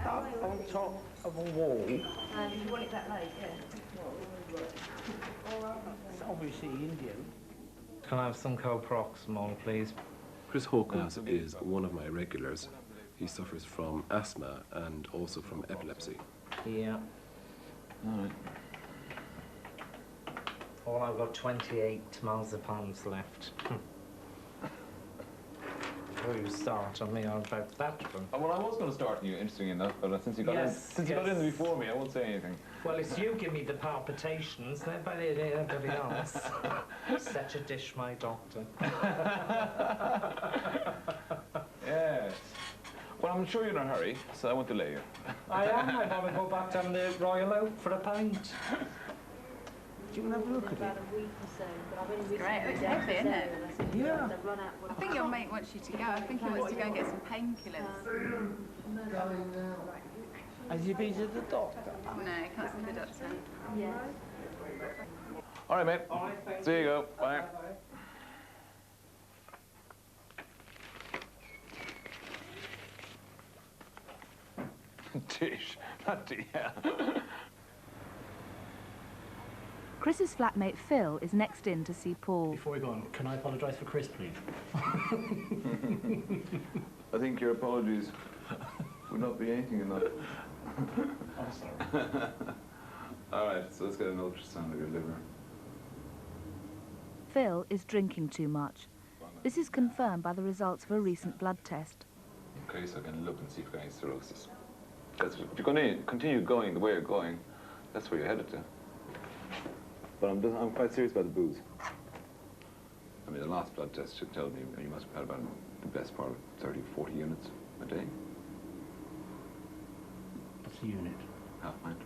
Up on top of a wall. You want it that late, yeah? It's obviously Indian. Can I have some coproximol, please? Chris Hawkins is one of my regulars. He suffers from asthma and also from epilepsy. Yeah. All right. Well, I've got 28 marzipan left. Before you start on me about that one. Well, I was going to start on you, interesting enough, but since you got in, you got in before me, I won't say anything. Well, it's you give me the palpitations, nobody else. Such a dish, my doctor. Yes. Well, I'm sure you're in a hurry, so I won't delay you. I am. I want to go back down the Royal Oak for a pint. Do you want to have a look at it? About a week or so, but I've only It's great. It's heavy, isn't it? Yeah. I think your mate wants you to go. I think he wants to go and get some painkillers. Has you been to the doctor? No, he can't see the doctor. Yeah. All right, mate. See you go. Bye. Tish, not yeah. Chris's flatmate Phil is next in to see Paul. Before we go on, can I apologise for Chris, please? I think your apologies would not be anything enough. I'm sorry. All right, so let's get an ultrasound of your liver. Phil is drinking too much. This is confirmed by the results of a recent blood test. Okay, so I can look and see if you've got any cirrhosis. If you're going to continue going the way you're going, that's where you're headed to. But I'm quite serious about the booze. I mean, the last blood test should tell me you must have had about the best part of 30, 40 units a day. What's the unit? Half pint.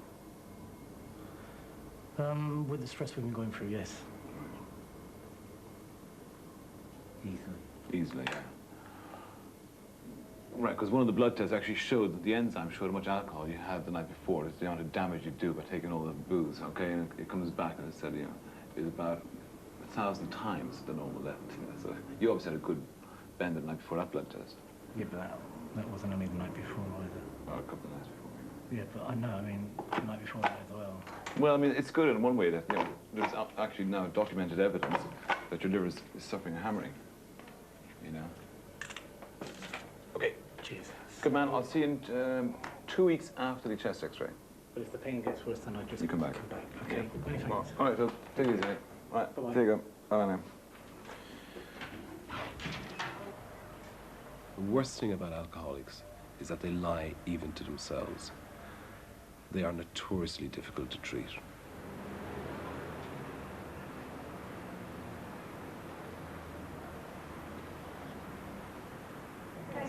With the stress we've been going through, yes. Easily, yeah. Right, because one of the blood tests actually showed that the enzyme showed how much alcohol you had the night before. It's the amount of damage you do by taking all the booze, okay? And it comes back and it said, you know, it's about 1,000 times the normal level. So you obviously had a good bend the night before that blood test. Yeah, but that wasn't only the night before either. Or a couple of nights before. Yeah, but I know, I mean, the night before that as well. Well, I mean, it's good in one way that, you know, there's actually now documented evidence that your liver is suffering a hammering, you know? Cheers. Good man, I'll see you in 2 weeks after the chest x-ray. But if the pain gets worse, then I just You come back. Okay, many thanks. All right, Phil, take it easy, mate. All right, Bye-bye. there you go. Bye now. The worst thing about alcoholics is that they lie even to themselves. They are notoriously difficult to treat.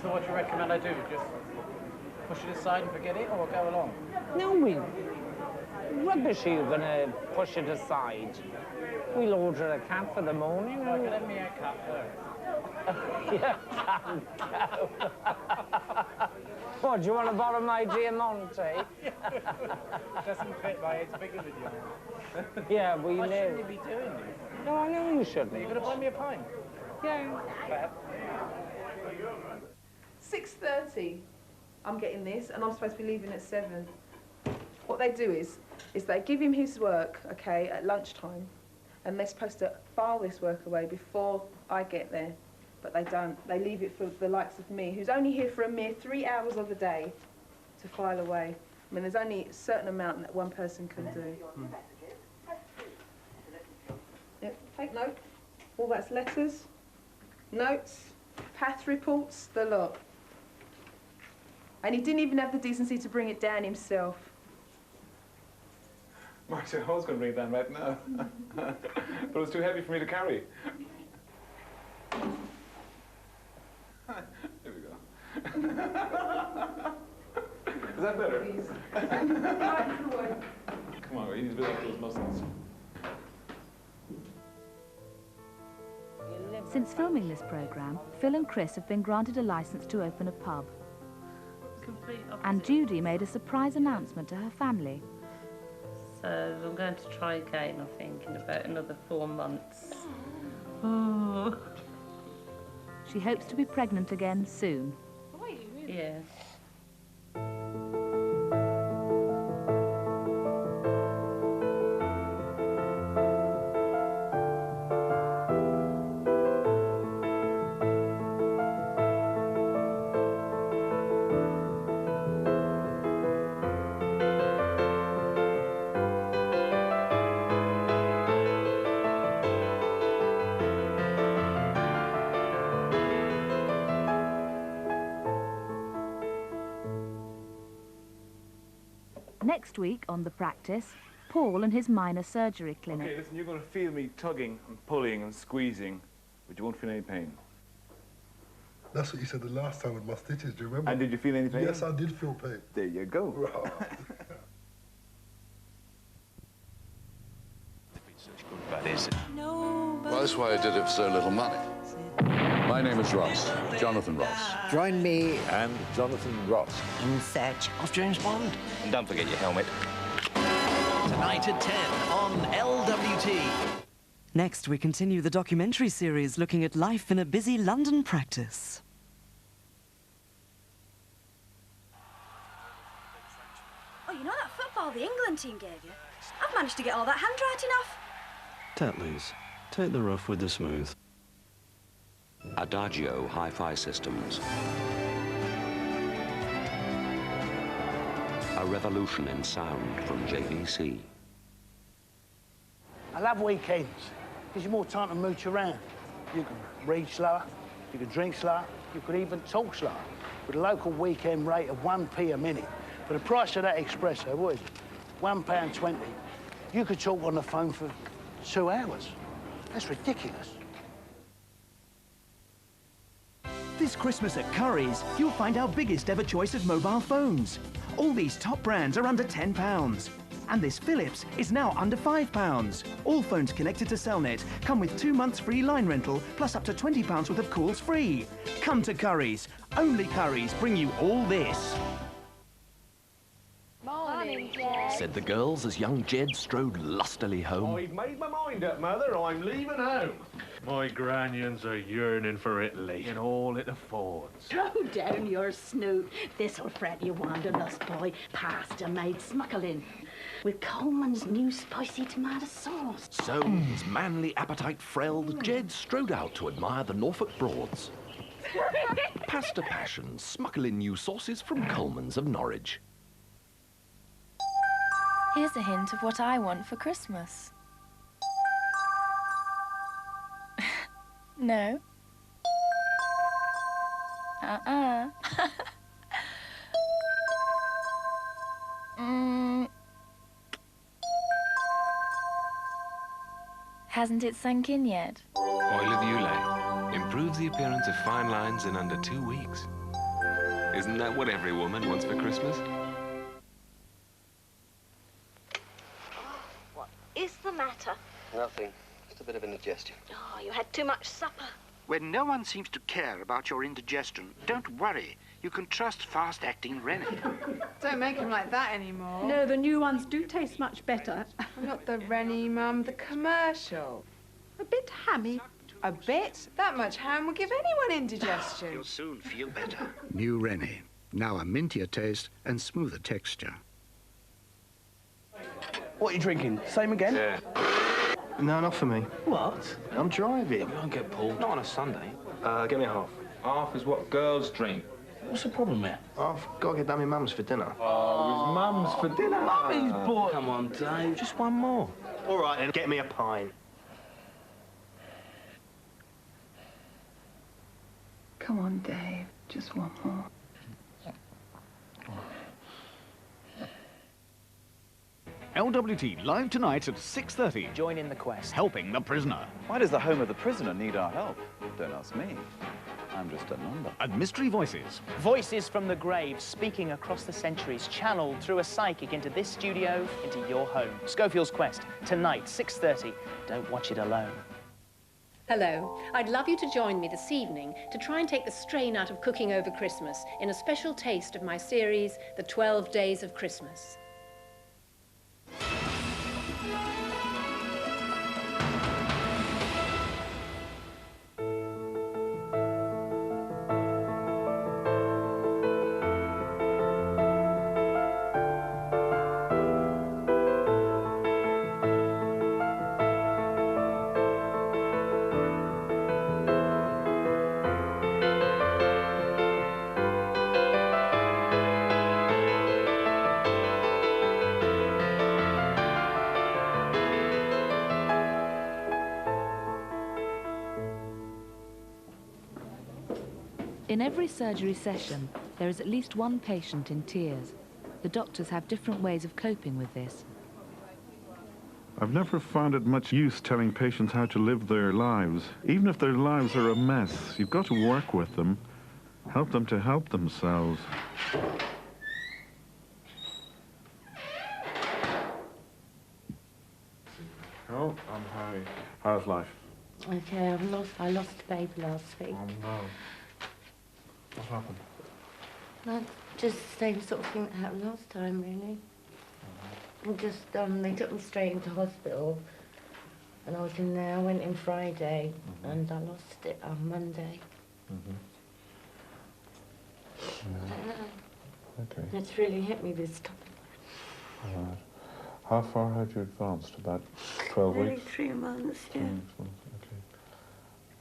So what do you recommend I do? Just push it aside and forget it, or go along? No, rubbish you're going to push it aside. We'll order a cab for the morning. Well, let me a cab first. Yeah, cab. What, do you want to borrow my Diamante? Doesn't fit my head's bigger than yours. Yeah, we Why know. shouldn't you be doing this? No, I know you shouldn't. You're going to buy me a pint? Yeah. 6:30, I'm getting this, and I'm supposed to be leaving at 7. What they do is they give him his work, okay, at lunchtime, and they're supposed to file this work away before I get there, but they don't. They leave it for the likes of me, who's only here for a mere 3 hours of the day, to file away. I mean, there's only a certain amount that one person can do. Yep, take note. All that's letters, notes, path reports, the lot. And he didn't even have the decency to bring it down himself. Marcy, I was going to bring it down right now. But it was too heavy for me to carry. Here we go. Is that better? Come on, we need to build up those muscles. Since filming this programme, Phil and Chris have been granted a licence to open a pub. And Judy made a surprise announcement to her family. So I'm going to try again, I think, in about another 4 months. Oh. She hopes to be pregnant again soon. Yes. Next week on The Practice, Paul and his minor surgery clinic. Okay, listen, you're going to feel me tugging and pulling and squeezing, but you won't feel any pain. That's what you said the last time with my stitches, do you remember? And did you feel any pain? Yes, I did feel pain. There you go. Well, that's why I did it for so little money. My name is Ross, Jonathan Ross. Join me and Jonathan Ross in search of James Bond. And don't forget your helmet. Tonight at 10 on LWT. Next, we continue the documentary series looking at life in a busy London practice. Oh, you know that football the England team gave you? I've managed to get all that handwriting off. Tetley's. Take the rough with the smooth. Adagio Hi-Fi Systems. A revolution in sound from JVC. I love weekends. Gives you more time to mooch around. You can read slower, you can drink slower, you could even talk slower. With a local weekend rate of 1p a minute. For the price of that espresso, what is it? £1.20. You could talk on the phone for 2 hours. That's ridiculous. This Christmas at Curry's, you'll find our biggest ever choice of mobile phones. All these top brands are under £10. And this Philips is now under £5. All phones connected to Cellnet come with 2 months free line rental, plus up to £20 worth of calls free. Come to Curry's. Only Curry's bring you all this. Morning, Jed. Said the girls as young Jed strode lustily home. I've made my mind up, Mother. I'm leaving home. My granions are yearning for Italy and all it affords. Throw down your snoot. This'll fret you wanderlust boy. Pasta made smuggling. With Coleman's new spicy tomato sauce. So, his manly appetite frelled, Jed strode out to admire the Norfolk Broads. Pasta Passion, smuggle in new sauces from Coleman's of Norwich. Here's a hint of what I want for Christmas. No. Hasn't it sunk in yet? Oil of Ulay improves the appearance of fine lines in under 2 weeks. Isn't that what every woman wants for Christmas? What is the matter? Nothing. Just a bit of indigestion. Oh, you had too much supper. When no one seems to care about your indigestion, don't worry. You can trust fast-acting Rennie. Don't make them like that anymore. No, the new ones do taste much better. Not the Rennie, Mum, the commercial. A bit hammy. A bit? That much ham will give anyone indigestion. You'll soon feel better. New Rennie. Now a mintier taste and smoother texture. What are you drinking? Same again? Yeah. No, not for me. What? I'm driving. We won't get pulled. Not on a Sunday. Give me a half. Half is what girls drink. What's the problem here? I've got to get down my mum's for dinner. Oh, his mum's for dinner. Mummy's boy. Come on, Dave. Just one more. All right, then. Get me a pint. Come on, Dave. Just one more. LWT live tonight at 6:30. Join in the quest. Helping the prisoner. Why does the home of the prisoner need our help? Don't ask me. I'm just a number. And mystery voices. Voices from the grave speaking across the centuries, channeled through a psychic into this studio, into your home. Schofield's Quest, tonight, 6:30. Don't watch it alone. Hello. I'd love you to join me this evening to try and take the strain out of cooking over Christmas in a special taste of my series, The 12 Days of Christmas. In every surgery session, there is at least one patient in tears. The doctors have different ways of coping with this. I've never found it much use telling patients how to live their lives. Even if their lives are a mess, you've got to work with them, help them to help themselves. Oh, I'm Harry. How's life? Okay, I lost a baby last week. Oh, no. What happened? Like, just the same sort of thing that happened last time, really. Just, they took me straight into hospital, and I was in there. I went in Friday, and I lost it on Monday. I don't know. Okay. It's really hit me this time. All right. How far had you advanced? About 12 Only weeks? 3 months, yeah. 3 months, okay.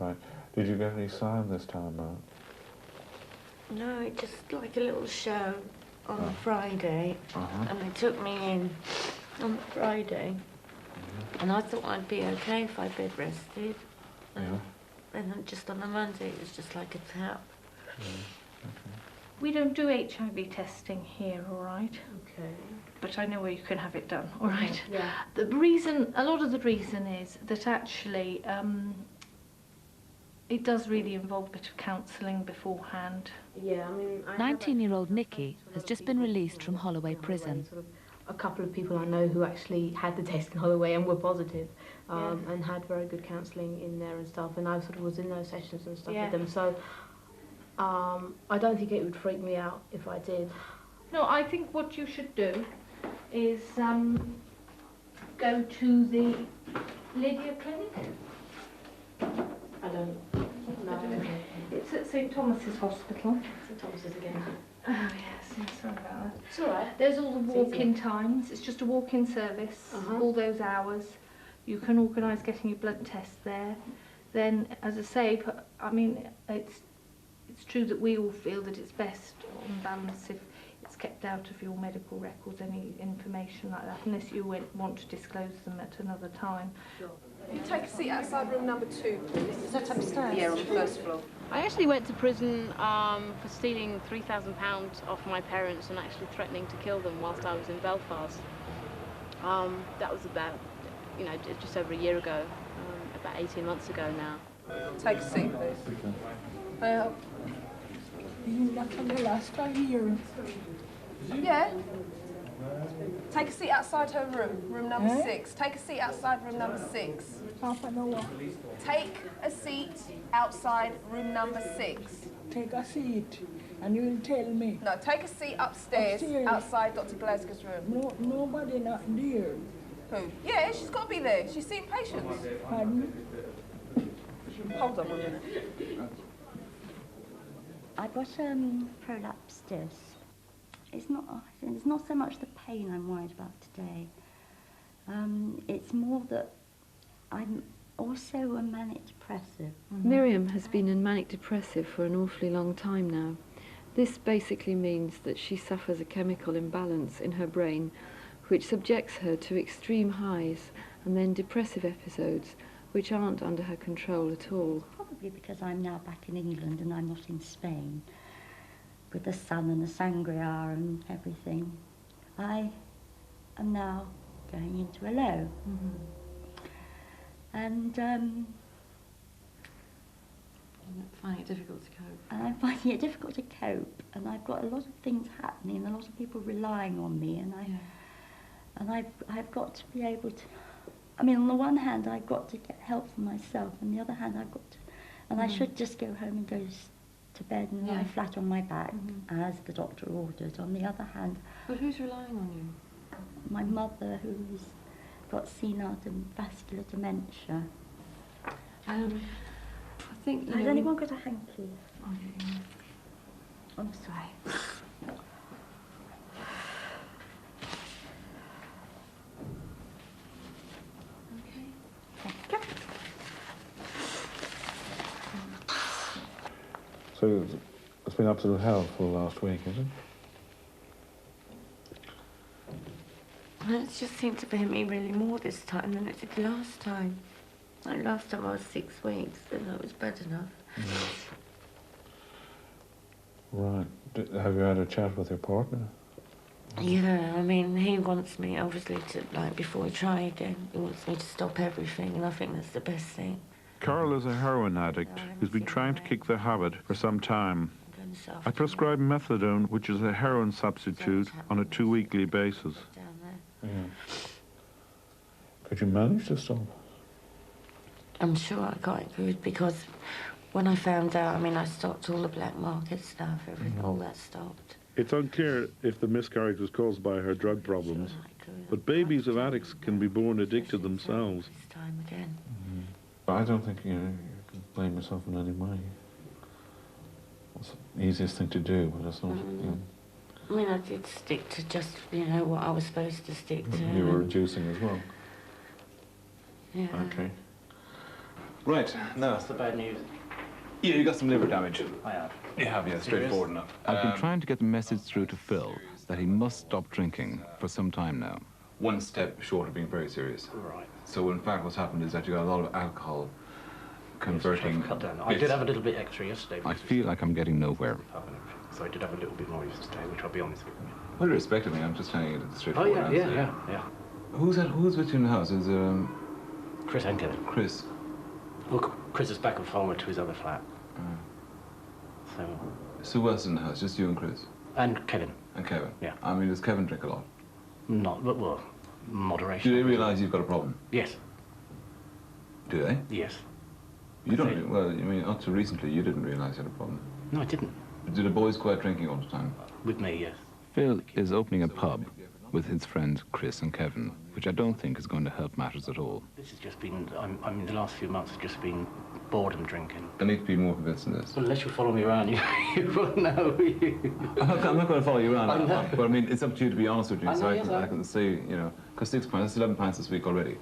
Right. Did you get any sign this time out? No, it just like a little show on the Friday, and they took me in on the Friday, and I thought I'd be okay if I bed rested. And then just on the Monday, it was just like a tap. We don't do HIV testing here, all right? Okay. But I know where you can have it done, all right? Yeah. The reason, a lot of the reason is that actually it does really involve a bit of counselling beforehand. Yeah, I mean... 19-year-old Nikki has just been released from Holloway Prison. A couple of people I know who actually had the test in Holloway and were positive, and had very good counselling in there and stuff, and I sort of was in those sessions and stuff with them, so I don't think it would freak me out if I did. No, I think what you should do is go to the Lydia Clinic. I don't know. It's at St Thomas's Hospital. St Thomas's again. Oh yes, sorry about that. It's all right. There's all the walk-in times. It's just a walk-in service, all those hours. You can organise getting your blood test there. Then, as I say, I mean, it's It's true that we all feel that it's best on balance if it's kept out of your medical records, any information like that, unless you want to disclose them at another time. Sure. You take a seat outside room number 2, please. Is that upstairs? Yeah, on the first floor. I actually went to prison for stealing £3,000 off my parents and actually threatening to kill them whilst I was in Belfast. That was about, you know, just over a year ago, about 18 months ago now. Take a seat, please. You not from the last time here. Yeah. Take a seat outside her room, room number 6. Take a seat outside room number 6. Half an hour. Take a seat outside room number 6. Take a seat, and you will tell me. No, take a seat upstairs. Outside Dr. Glasgow's room. No, nobody not there. Who? Yeah, she's got to be there. She's seeing patients. Pardon? Hold on 1 minute. I've got prolapse disc. It's not so much the pain I'm worried about today. It's more that I'm also a manic depressive. Miriam has been in manic depressive for an awfully long time now. This basically means that she suffers a chemical imbalance in her brain which subjects her to extreme highs and then depressive episodes which aren't under her control at all. Probably because I'm now back in England and I'm not in Spain, with the sun and the sangria and everything. I am now going into a low. And I'm finding it difficult to cope. And I'm finding it difficult to cope, and I've got a lot of things happening and a lot of people relying on me, and I've got to be able to, I mean, on the one hand I've got to get help for myself, on the other hand I've got to, and I should just go home and go to bed and lie flat on my back, as the doctor ordered. On the other hand... But who's relying on you? My mother, who's got senile vascular dementia. I think, you Has know... anyone got a hanky? I'm sorry. So it's been absolute hell for the last week, is it? Well, it just seemed to be me really more this time than it did last time. Like last time I was 6 weeks, and that was bad enough. Right. Have you had a chat with your partner? Yeah, I mean, he wants me, obviously, to, like, before we try again, he wants me to stop everything, and I think that's the best thing. Carl is a heroin addict who's been trying to kick the habit for some time. I prescribe methadone, which is a heroin substitute, on a 2-weekly basis. Yeah. Could you manage to stop? I'm sure I quite could, because when I found out, I mean, I stopped all the black market stuff, everything, all that stopped. It's unclear if the miscarriage was caused by her drug problems, but babies of addicts can be born addicted themselves. This time again. I don't think you can blame yourself in any way. It's the easiest thing to do, but it's not. I mean, I did stick to just, you know, what I was supposed to stick to. You were reducing as well. Yeah. Okay. Right, now. That's the bad news. Yeah, you got some liver damage. I have. You have, yeah, straightforward enough. I've been trying to get the message through to Phil that he must stop drinking for some time now. One step short of being very serious. Right. So in fact what's happened is that you got a lot of alcohol converting... Cut down. I did have a little bit extra yesterday. I feel like I'm getting nowhere. So I did have a little bit more yesterday, which I'll be honest with you. Well, irrespectively, I'm just telling you the straightforward answer. Yeah. Who's with you in the house? Is Chris and Kevin. Chris? Well, Chris is back and forward to his other flat. So who else is in the house? Just you and Chris? And Kevin. And Kevin? Yeah. I mean, does Kevin drink a lot? Not, but, well, moderation. Do they realise you've got a problem? Yes. Do they? Yes. You don't, well, I mean, up to recently, you didn't realise you had a problem. No, I didn't. Do the boys quit drinking all the time? With me, yes. Phil is opening a pub with his friends Chris and Kevin, which I don't think is going to help matters at all. This has just been, I mean, the last few months have just been boredom drinking. I need to be more convinced in this. Well, unless you follow me around, you won't know. I'm not going to follow you around. I know. But I mean, it's up to you to be honest with me, so yes, I can say, you know, because £6, that's £11 this week already.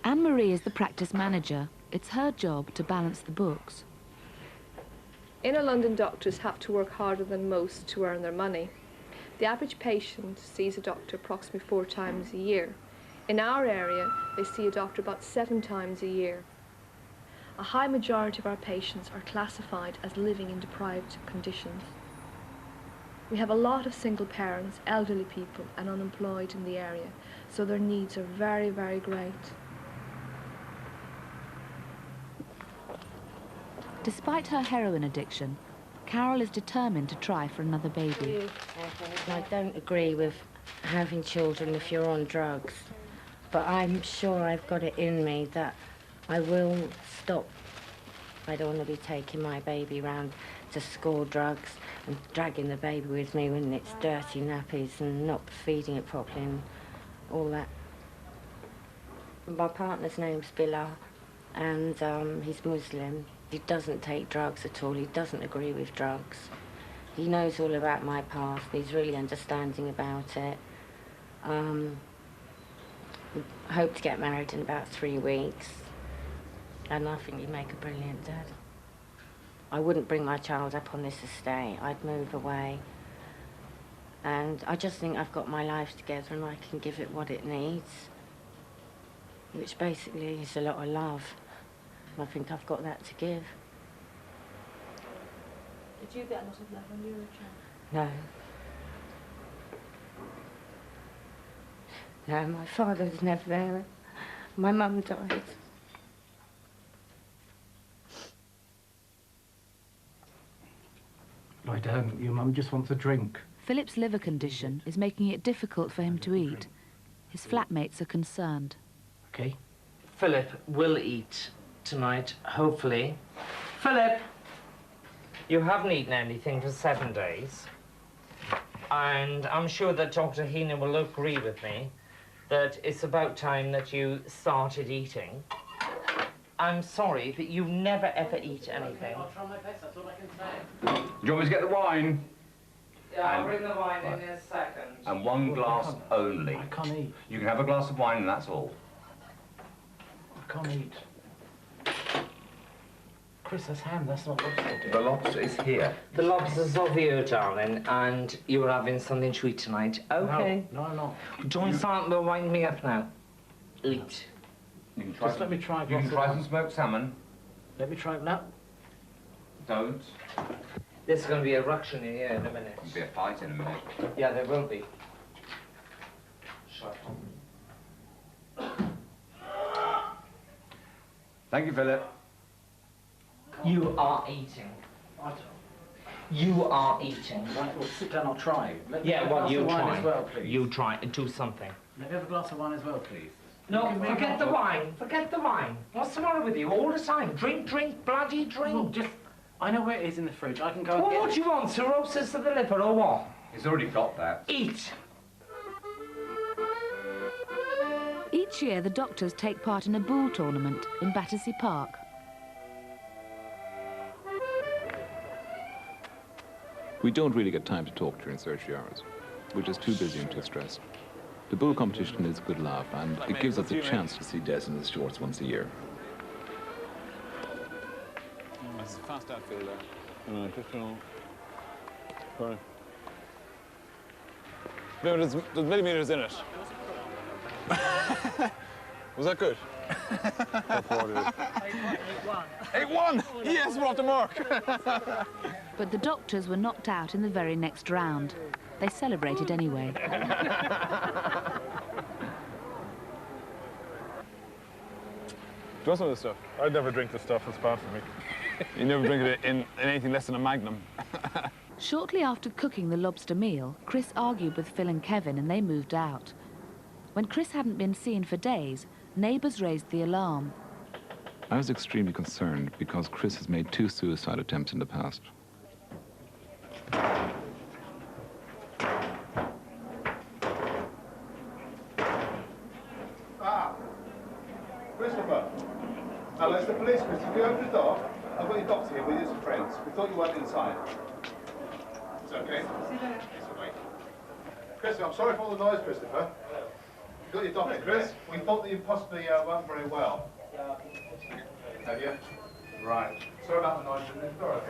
Anne-Marie is the practice manager. It's her job to balance the books. Inner London doctors have to work harder than most to earn their money. The average patient sees a doctor approximately 4 times a year. In our area, they see a doctor about 7 times a year. A high majority of our patients are classified as living in deprived conditions. We have a lot of single parents, elderly people and unemployed in the area, so their needs are very, very great. Despite her heroin addiction, Carol is determined to try for another baby. I don't agree with having children if you're on drugs, but I'm sure I've got it in me that I will stop. I don't want to be taking my baby round to school drugs and dragging the baby with me when it's dirty nappies and not feeding it properly and all that. My partner's name's Bilal, and he's Muslim. He doesn't take drugs at all. He doesn't agree with drugs. He knows all about my past. He's really understanding about it. We hope to get married in about 3 weeks. And I think he'd make a brilliant dad. I wouldn't bring my child up on this estate. I'd move away. And I just think I've got my life together and I can give it what it needs, which basically is a lot of love. I think I've got that to give. Did you get a lot of love when you were a child? No. No, my father was never there. My mum died. Lie down. Your mum just wants a drink. Philip's liver condition is making it difficult for him to eat. His flatmates are concerned. Okay. Philip will eat tonight, hopefully. Philip! You haven't eaten anything for 7 days. And I'm sure that Dr. Heenan will agree with me that it's about time that you started eating. I'm sorry, but you never ever eat anything. I'll try my best, that's all I can say. Do you want me to get the wine? Yeah, I'll bring the wine in a second. And 1 glass only. I can't eat. You can have a glass of wine and that's all. I can't eat. Chris, that's ham, that's not lobster. The lobster is here. The lobster's over here, darling, and you're having something to eat tonight. Okay. No, I'm not. Don't start to wind me up now. Eat. You can try Just let me try. You can try some smoked salmon. Let me try it now. Don't. There's going to be a ruction in here in a minute. There'll be a fight in a minute. Yeah, there will be. Shut up. Thank you, Philip. You are eating. You are eating. Right, well, sit down, I'll try. Yeah, well, you try. As well, please. You try and do something. Let me have a glass of wine as well, please. No, forget the wine. Forget the wine. What's the matter with you? All the time. Drink, drink, bloody drink. Well, just, I know where it is in the fridge. I can go and Well, get what it. do you want? Cirrhosis of the liver or what? He's already got that. Eat. Each year, the doctors take part in a bull tournament in Battersea Park. We don't really get time to talk during surgery hours. We're just too busy and too stressed. The bull competition is a good laugh, and it gives us a chance to see Des in his shorts once a year. This is a fast outfield there. No, just don't. Sorry. No, there's millimeters in it. Was that good? 8-1! Yes, we're off the mark! But the doctors were knocked out in the very next round. They celebrated anyway. Do you want some of this stuff? I'd never drink the stuff, it's bad for me. You never drink it in anything less than a Magnum. Shortly after cooking the lobster meal, Chris argued with Phil and Kevin and they moved out. When Chris hadn't been seen for days, neighbours raised the alarm. I was extremely concerned because Chris has made 2 suicide attempts in the past. Christopher. Hello, it's the police, Christopher. Can you open the door? I've got your doctor here with you some friends. We thought you weren't inside. It's okay? It's okay. Christopher, I'm sorry for all the noise, Christopher. You got your doctor, Chris? We thought that you possibly weren't very well. Have you? Right. Sorry about the noise in the door.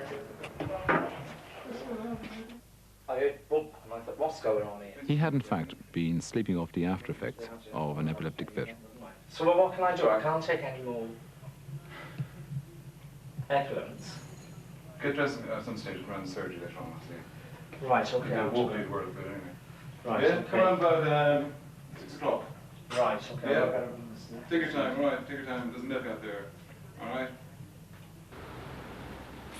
I heard bump and I thought, what's going on here? He had, in fact, been sleeping off the after effects of an epileptic fit. So what can I do? I can't take any more effluents. Get dressed at some stage around the surgery later on, see. Right, okay. Yeah, walk into work a bit anyway. Right, yeah, okay. come around about 6 o'clock. Right, okay. Yeah. Take your time, right, take your time. There's nothing out there. All right?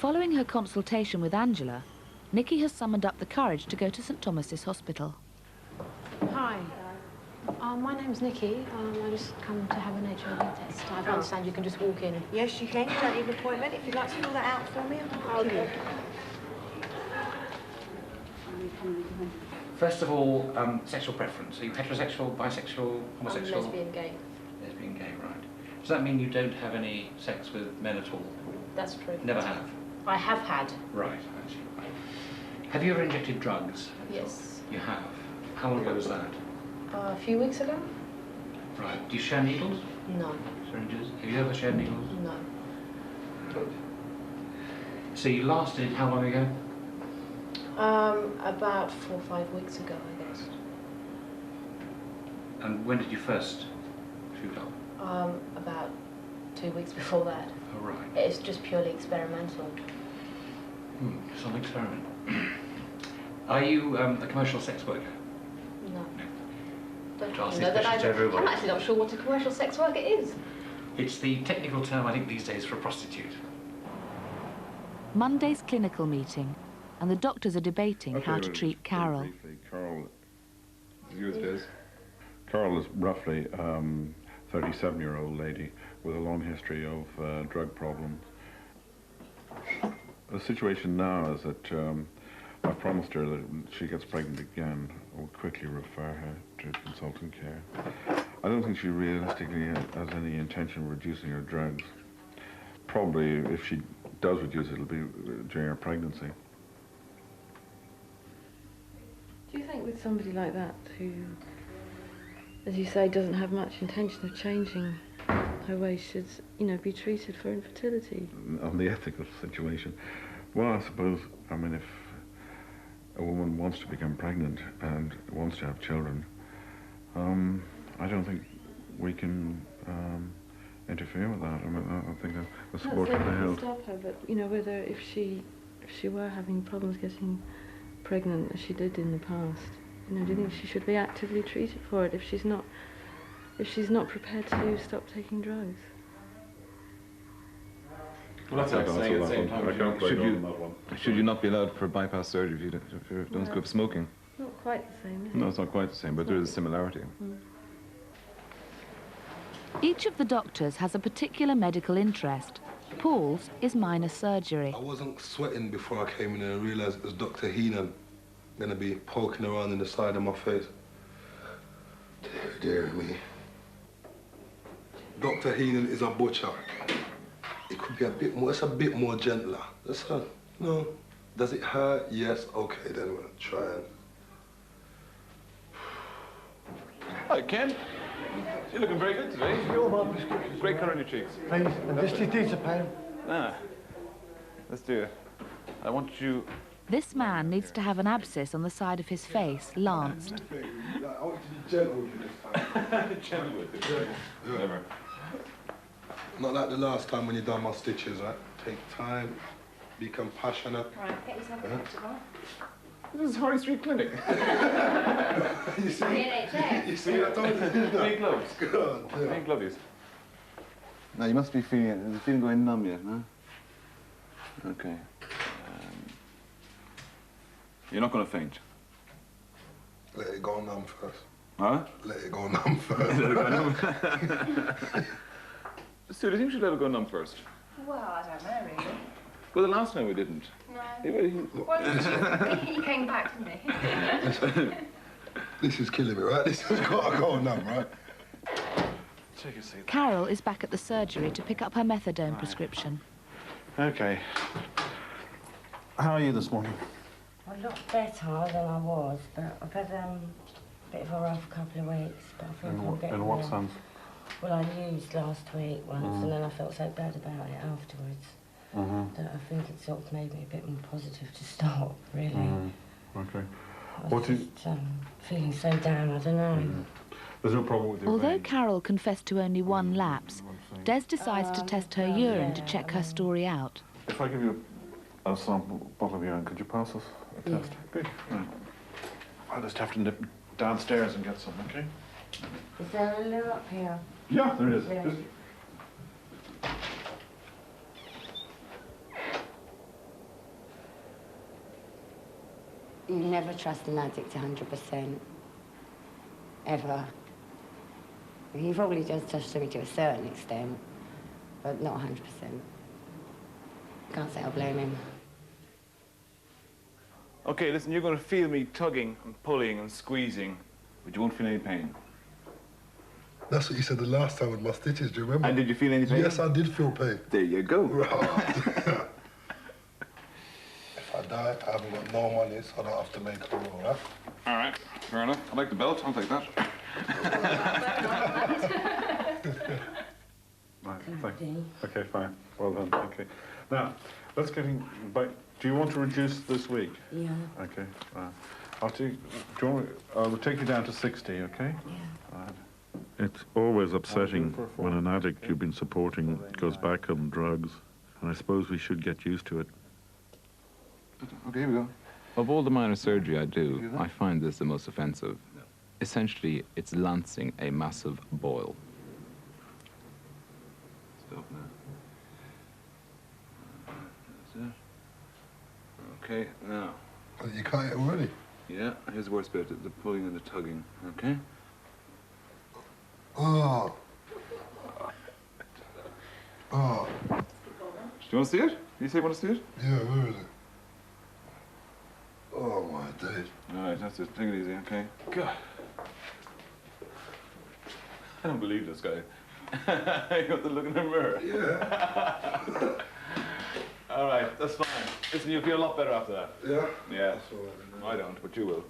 Following her consultation with Angela, Nikki has summoned up the courage to go to St Thomas's Hospital. Hi. My name's Nikki. I just come to have an HIV test. I understand you can just walk in. Yes, you can. You don't need an appointment. If you'd like to fill that out for me, I'll give you. First of all, sexual preference. Are you heterosexual, bisexual, homosexual? I'm lesbian, gay. Lesbian, gay, right. Does that mean you don't have any sex with men at all? That's true. Never have? I have had. Right, I see. Right. Have you ever injected drugs? Yes. You have? How long ago was that? A few weeks ago? Right. Do you share needles? No. Syringes? Have you ever shared needles? No. Good. So you lasted how long ago? About 4 or 5 weeks ago, I guess. And when did you first shoot up? About 2 weeks before that. Oh, right. It's just purely experimental. Just an experiment. Are you a commercial sex worker? No. Don't You ask know these that questions to everybody. I'm actually not sure what a commercial sex worker is. It's the technical term, I think, these days for a prostitute. Monday's clinical meeting, and the doctors are debating how to treat Carol. Briefly, Carol, is yours, Des? Carol is roughly 37-year-old lady with a long history of drug problems. The situation now is that I've promised her that when she gets pregnant again, I will quickly refer her to consultant care. I don't think she realistically has any intention of reducing her drugs. Probably, if she does reduce it, it'll be during her pregnancy. Do you think with somebody like that who, as you say, doesn't have much intention of changing her ways, should, you know, be treated for infertility? On the ethical situation, well, I suppose, I mean, if a woman wants to become pregnant and wants to have children, I don't think we can interfere with that. I mean, I think the support of the health. Stop her, but you know, whether if she were having problems getting pregnant as she did in the past, you know, do you think she should be actively treated for it if she's not prepared to stop taking drugs? Well, that's like saying at the same time, should you not be allowed for bypass surgery if you don't give up smoking? Not quite the same, is it? No, it's not quite the same, but there is a similarity. Each of the doctors has a particular medical interest. Paul's is minor surgery. I wasn't sweating before I came in and I realised it was Dr. Heenan going to be poking around in the side of my face. Dear me. Dr. Heenan is a butcher. It could be a bit more, it's a bit more gentler. That's her. No. Does it hurt? Yes. Okay, then we'll try and... Hi, Ken. You're looking very good today. Your my prescription. Great colour in your cheeks. Please, and just your teacher pen. Ah, let's do it. I want you... This man needs to have an abscess on the side of his face lanced. I want you to be gentle with you this time. Gentle with it. Never. Not like the last time when you done my stitches, right? Take time, be compassionate. Right, get yourself a doctor, right? This is Harley Street Clinic. You see? NHS. You see what I told you? Make gloves. Good. Make gloves. Now, you must be feeling it. Is the feeling going numb yet, no? Okay. You're not going to faint. Let it go numb first. Huh? Let it go numb first. Let it go numb. Stu, do you think we should let it go numb first? Well, I don't know, really. Well, the last time we didn't. No. Well, he came back to me. This is killing me, right? This has got to go numb, right? Take a seat. Carol is back at the surgery to pick up her methadone prescription. Okay. How are you this morning? A lot better than I was, but I've had a bit of a rough couple of weeks, but I think I'm getting In what there. sense? Well, I used last week once, and then I felt so bad about it afterwards. that I think it sort of made me a bit more positive to stop, really. Okay. I was just feeling so down, I don't know. There's no problem with your Although vein. Carol confessed to only one lapse, Des decides to test her urine to check her story out. If I give you a sample bottle of urine, could you pass us a test? Good. Right. I'll just have to nip downstairs and get some, okay? Is there a loo up here? Yeah, there is. Yeah. Just- You never trust an addict 100%. Ever. He probably does trust me to a certain extent, but not 100%. Can't say I blame him. Okay, listen, you're going to feel me tugging and pulling and squeezing, but you won't feel any pain. That's what you said the last time with my stitches, do you remember? And did you feel any pain? Yes, I did feel pain. There you go. Right. If I die, I haven't got no money, so I don't have to make a will, right? All right, fair enough. I like the belt. I'll take that. Right, thank you. Okay, fine. Well done. Okay. Now, let's get in back. Do you want to reduce this week? Yeah. Okay. I'll take. Do you want? I'll take you down to 60. Okay. Yeah. Right. It's always upsetting when an addict you've been supporting goes back on drugs, and I suppose we should get used to it. Okay, here we go. Of all the minor surgery I do, I find this the most offensive. Essentially, it's lancing a massive boil. Stop now. That's it. Okay, now. You cut it already? Yeah, here's the worst bit, the pulling and the tugging, okay? Oh. Oh. Do you want to see it? You say you want to see it? Yeah, where is it? Oh, my days. All right, that's it. Take it easy, okay? God. I don't believe this guy. You got to look in the mirror. Yeah. All right, that's fine. Listen, you'll feel a lot better after that. Yeah? Yeah. I don't, but you will.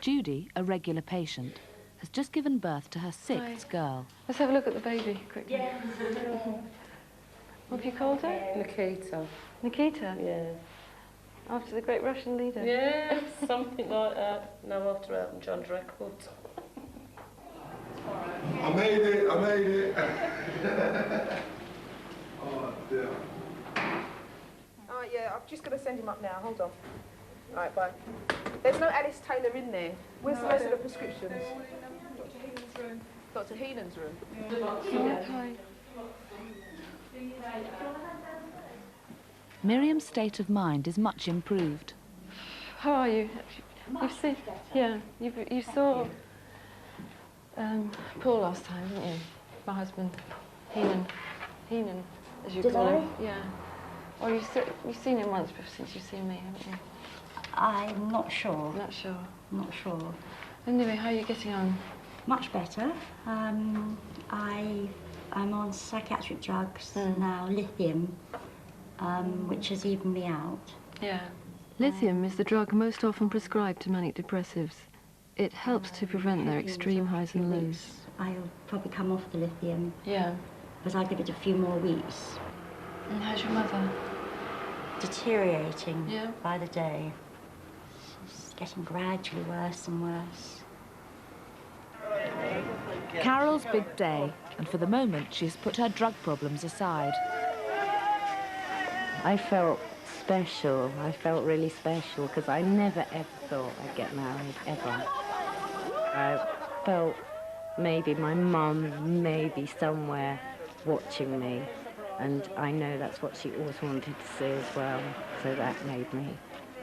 Judy, a regular patient, has just given birth to her sixth girl. Let's have a look at the baby quickly. Yeah. What have you called her? Nikita. Nikita? Yeah. After the great Russian leader? Yeah, something like that. No, after Elton John's records. I made it, I made it. Oh, dear. Oh, yeah, I'm just going to send him up now. Hold on. All right, bye. There's no Alice Taylor in there. Where's the rest of the prescriptions? Dr. Heenan's room. Dr. Heenan's room? Hi. Miriam's state of mind is much improved. How are you? You've seen, yeah, you saw Paul last time, didn't you? My husband, Heenan, as you Did call I? him. Yeah. Or you've seen him once since you've seen me, haven't you? I'm not sure. Not sure. Not sure. Anyway, how are you getting on? Much better. I'm on psychiatric drugs now, lithium, which has evened me out. Yeah. Lithium is the drug most often prescribed to manic depressives. It helps to prevent their extreme highs and lows. I'll probably come off the lithium. Yeah. But I'll give it a few more weeks. And how's your mother? Deteriorating Yeah. by the day. She's getting gradually worse and worse. Carol's big day, and for the moment she has put her drug problems aside. I felt special. I felt really special because I never ever thought I'd get married, ever. I felt maybe my mum may be somewhere watching me, and I know that's what she always wanted to see as well, so that made me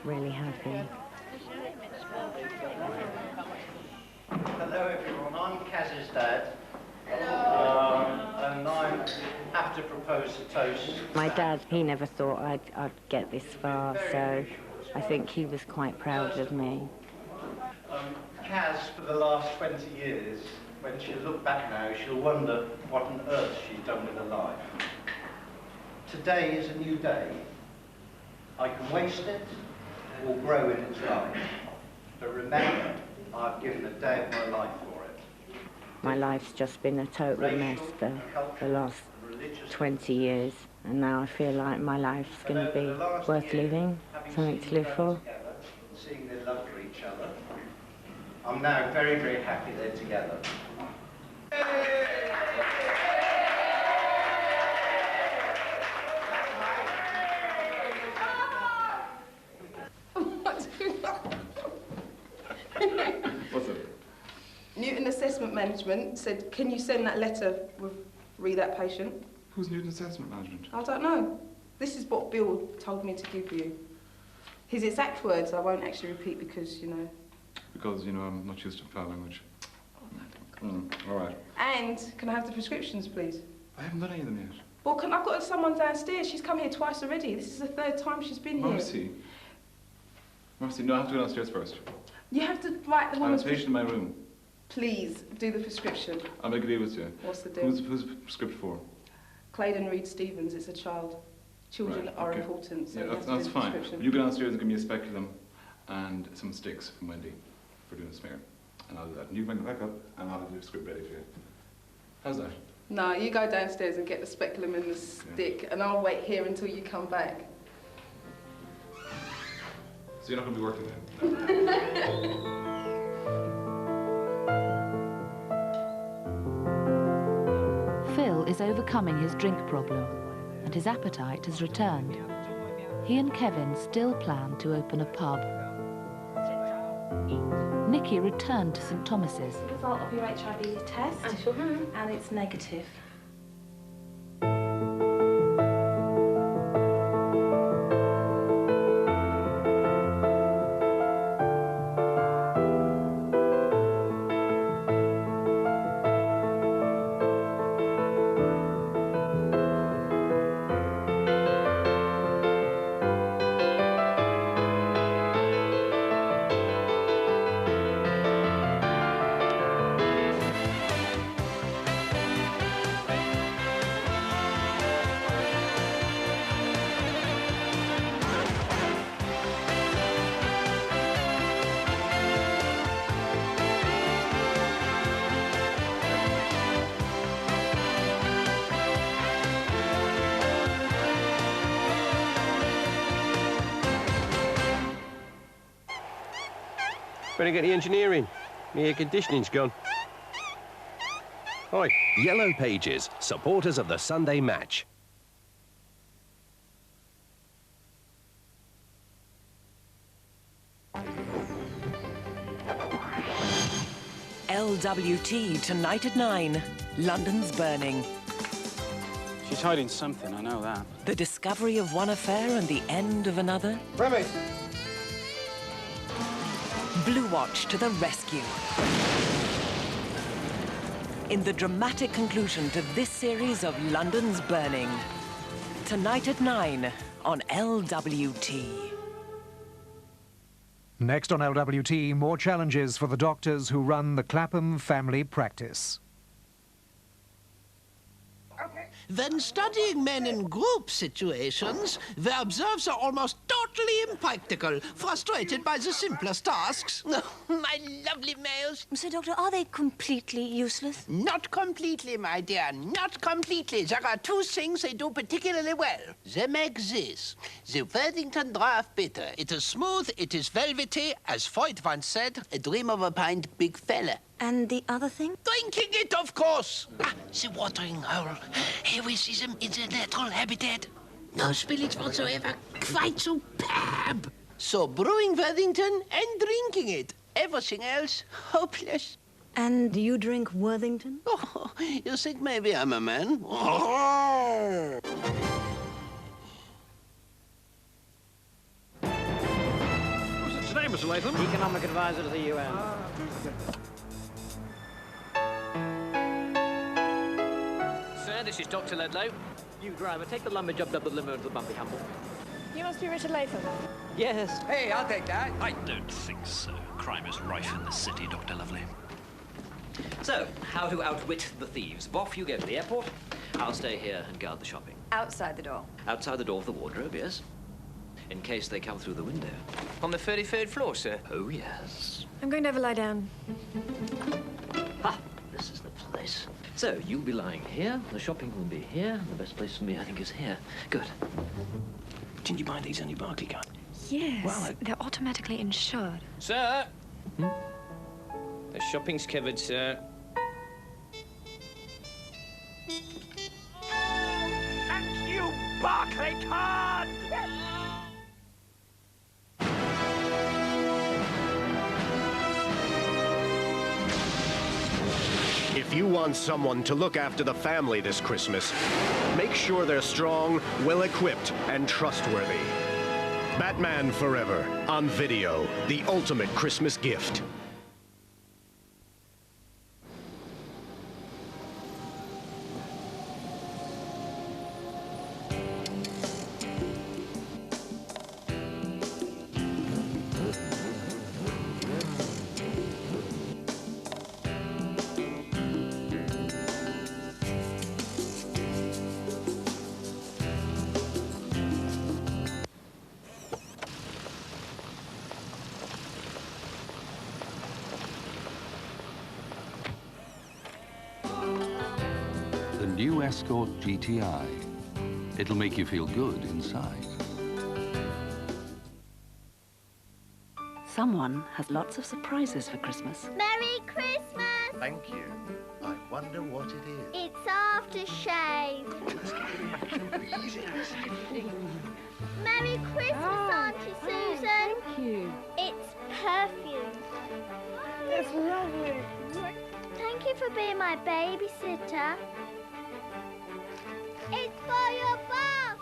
really happy. Hello everyone, I'm Kaz's dad, and I have to propose a toast. My dad, he never thought I'd get this far, so I think he was quite proud of me. Kaz, for the last 20 years, when she'll look back now, she'll wonder what on earth she's done with her life. Today is a new day. I can waste it or grow in its life. But remember, I've given a day of my life for it. My life's just been a total mess for the last 20 years, and now I feel like my life's going to be worth living, something to live for. Seeing their love for each other. I'm now very, very happy they're together. What's it? Newton Assessment Management said, can you send that letter with that patient? Who's Newton Assessment Management? I don't know. This is what Bill told me to give you. His exact words I won't actually repeat because, you know... Because, you know, I'm not used to foul language. All right. And can I have the prescriptions, please? I haven't done any of them yet. Well, I've got someone downstairs. She's come here twice already. This is the 3rd time she's been here. Marcy, no, I have to go downstairs first. You have to write the I have woman's... a patient in my room. Please, do the prescription. I'll make a deal with you. What's the deal? Who's the script for? Claydon Reed Stevens, it's a child. Children Right, are okay. important, so yeah, you have to that's do the fine. prescription. You go downstairs and give me a speculum and some sticks from Wendy for doing a smear. And I'll do that. And you bring it back up and I'll have the script ready for you. How's that? No, you go downstairs and get the speculum and the stick, and I'll wait here until you come back. So you're not going to be working then? Phil is overcoming his drink problem, and his appetite has returned. He and Kevin still plan to open a pub. Nikki returned to St Thomas's. The result of your HIV test, and it's negative. Better get the engineer in. The air conditioning's gone. Hi. Yellow Pages, supporters of the Sunday match. LWT tonight at 9. London's burning. She's hiding something, I know that. The discovery of one affair and the end of another. Remy! Blue Watch to the rescue. In the dramatic conclusion to this series of London's burning. Tonight at 9 on LWT. Next on LWT, more challenges for the doctors who run the Clapham family practice. When studying men in group situations, the observers are almost totally impractical, frustrated by the simplest tasks. My lovely males. So, Doctor, are they completely useless? Not completely, my dear, not completely. There are two things they do particularly well. They make this. The Worthington Draft Bitter. It is smooth, it is velvety, as Freud once said, a dream of a pint big fella. And the other thing? Drinking it, of course. The watering hole. Here we see them in their natural habitat. No spillage whatsoever. Quite superb. So brewing Worthington and drinking it. Everything else, hopeless. And do you drink Worthington? Oh, you think maybe I'm a man? What's it today, Mr. Latham? Economic advisor to the UN. Sir, this is Dr. Ledlow. You driver, take the lumber job up the limo to the Bumpy Humble. You must be Richard Latham. Yes. Hey, I'll take that. I don't think so. Crime is rife in the city, Dr. Lovely. So, how to outwit the thieves. Boff, you go to the airport. I'll stay here and guard the shopping. Outside the door. Outside the door of the wardrobe, yes. In case they come through the window. On the 33rd floor, sir? Oh, yes. I'm going to have a lie down. Ha! This is the place. this. So, you'll be lying here, the shopping will be here, the best place for me, I think, is here. Good. Didn't you buy these on your Barclay card? Yes, Well, they're automatically insured. Sir! The shopping's covered, sir. Thank you, Barclay card! If you want someone to look after the family this Christmas, make sure they're strong, well-equipped, and trustworthy. Batman Forever, on video, the ultimate Christmas gift. The new Escort GTI. It'll make you feel good inside. Someone has lots of surprises for Christmas. Merry Christmas! Thank you. I wonder what it is. It's aftershave. Merry Christmas, Auntie Susan. Thank you. It's perfume. That's lovely. Thank you for being my babysitter. It's for your bath.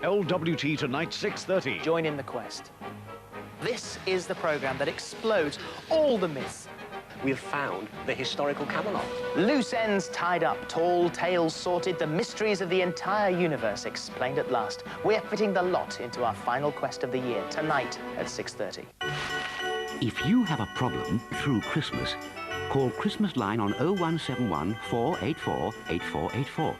LWT tonight, 6:30. Join in the quest. This is the programme that explodes all the myths. We've found the historical Camelot. Loose ends tied up, tall tales sorted, the mysteries of the entire universe explained at last. We're fitting the lot into our final quest of the year, tonight at 6:30. If you have a problem through Christmas, call Christmas line on 0171 484 8484.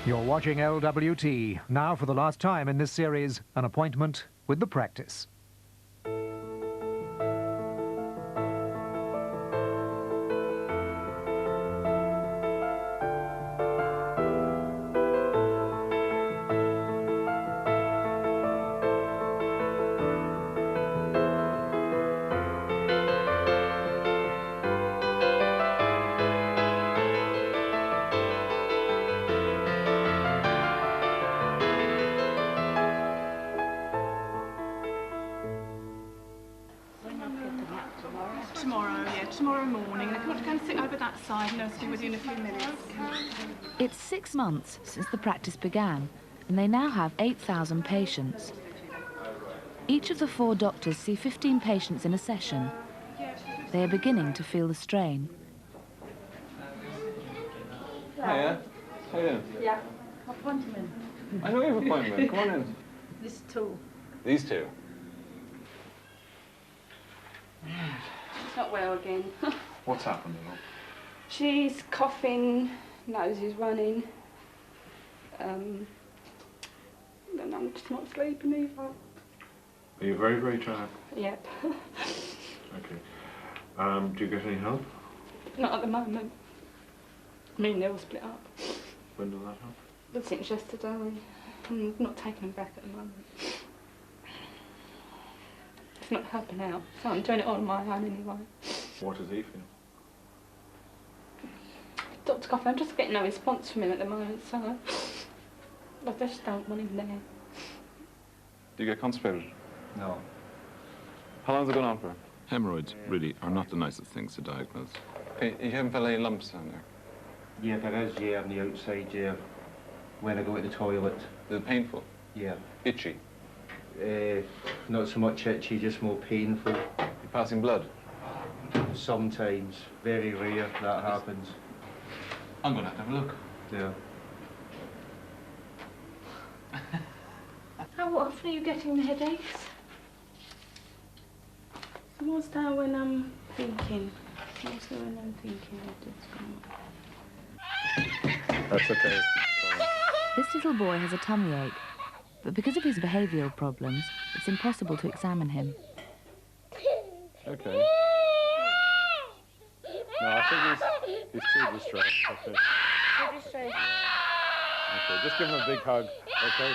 You're watching LWT. Now, for the last time in this series, an appointment with the practice. Tomorrow morning. If you want to go and sit over that side, nurse will be with you in a few minutes. It's 6 months since the practice began, and they now have 8,000 patients. Each of the 4 doctors see 15 patients in a session. They are beginning to feel the strain. Hiya. How you doing? Yeah, appointment. I know you have an appointment. Come on in. These 2. These 2. She's not well again. What's happened? She's coughing, nose is running. And I'm just not sleeping either. Are you very, very tired? Yep. Okay. Do you get any help? Not at the moment. Me and Neil split up. When did that happen? Since yesterday. I'm not taking him back at the moment. It's not helping out, so I'm doing it all on my own anyway. What does he feel? Dr. Coffey, I'm just getting no response from him at the moment, so... I just don't want him there. Do you get constipated? No. How long has it gone on for? Hemorrhoids really are not the nicest things to diagnose. Okay, you haven't felt any lumps down there? Yeah, there is, yeah, on the outside, yeah. When I go to the toilet. Is it painful? Yeah. Itchy? Not so much itchy, just more painful. You're passing blood? Sometimes. Very rare that happens. I'm going to have a look. Yeah. How often are you getting the headaches? What's that when I'm thinking? What's that when I'm thinking that it's gone? That's okay. This little boy has a tummy ache, but because of his behavioural problems, it's impossible to examine him. Okay. No, I think he's too distressed. Okay. Too distressed. Okay, just give him a big hug, okay?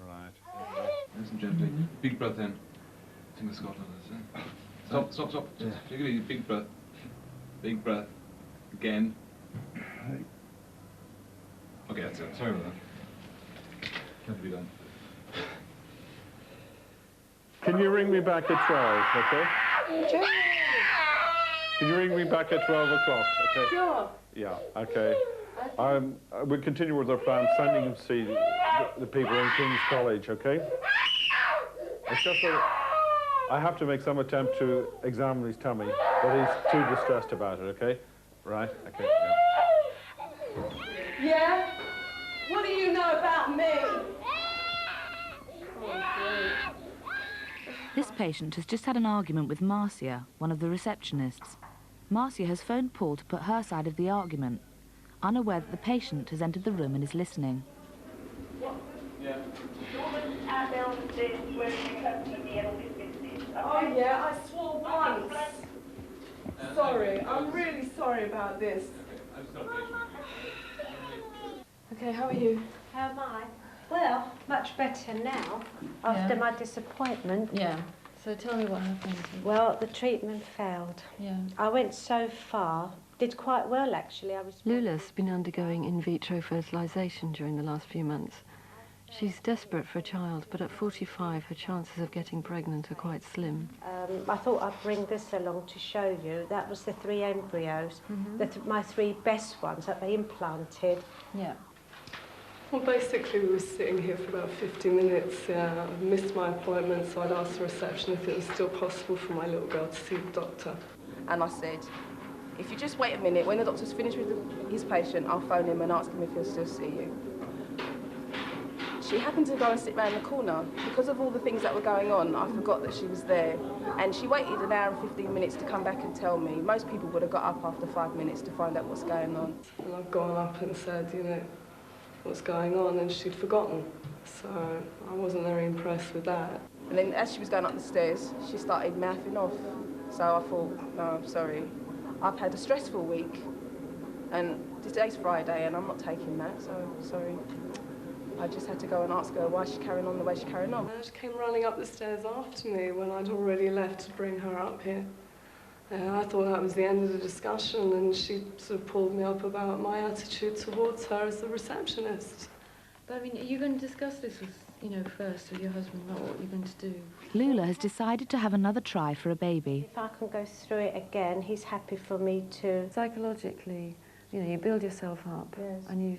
Right. Okay. Nice and gently. Big breath in. Think of Scotland, is it? Stop, stop, stop. Yeah. Take it easy. Big breath. Big breath. Again. Okay, that's it. Sorry about that. Can't be done. Can you ring me back at 12, okay? Can you ring me back at 12 o'clock, okay? Sure. Yeah, okay. We'll continue with our plan, sending him to see the people in King's College, okay? It's just that I have to make some attempt to examine his tummy, but he's too distressed about it, okay? Right? Okay, yeah. Yeah? What do you know about me? This patient has just had an argument with Marcia, one of the receptionists. Marcia has phoned Paul to put her side of the argument, unaware that the patient has entered the room and is listening. Yeah. Oh yeah, I swore once. Sorry, I'm really sorry about this. Okay, how are you? How am I? Well, much better now, after my disappointment. Yeah. So tell me what happened. Well, the treatment failed. Yeah. I went so far, did quite well actually. Lula's been undergoing in vitro fertilisation during the last few months. She's desperate for a child, but at 45 her chances of getting pregnant are quite slim. I thought I'd bring this along to show you. That was the 3 embryos, my 3 best ones that they implanted. Yeah. Well, basically, we were sitting here for about 50 minutes. I missed my appointment, so I'd asked the reception if it was still possible for my little girl to see the doctor. And I said, if you just wait a minute, when the doctor's finished with his patient, I'll phone him and ask him if he'll still see you. She happened to go and sit round the corner. Because of all the things that were going on, I forgot that she was there. And she waited an hour and 15 minutes to come back and tell me. Most people would have got up after 5 minutes to find out what's going on. And I've gone up and said, you know, what's going on, and she'd forgotten. So I wasn't very impressed with that. And then as she was going up the stairs, she started mouthing off. So I thought, no, I'm sorry. I've had a stressful week, and today's Friday, and I'm not taking that, so sorry. I just had to go and ask her why she's carrying on the way she's carrying on. She came running up the stairs after me when I'd already left to bring her up here. I thought that was the end of the discussion, and she sort of pulled me up about my attitude towards her as the receptionist. But I mean, are you going to discuss this with, you know, first with your husband about what you're going to do? Lula has decided to have another try for a baby. If I can go through it again, he's happy for me to. Psychologically, you know, you build yourself up, yes. And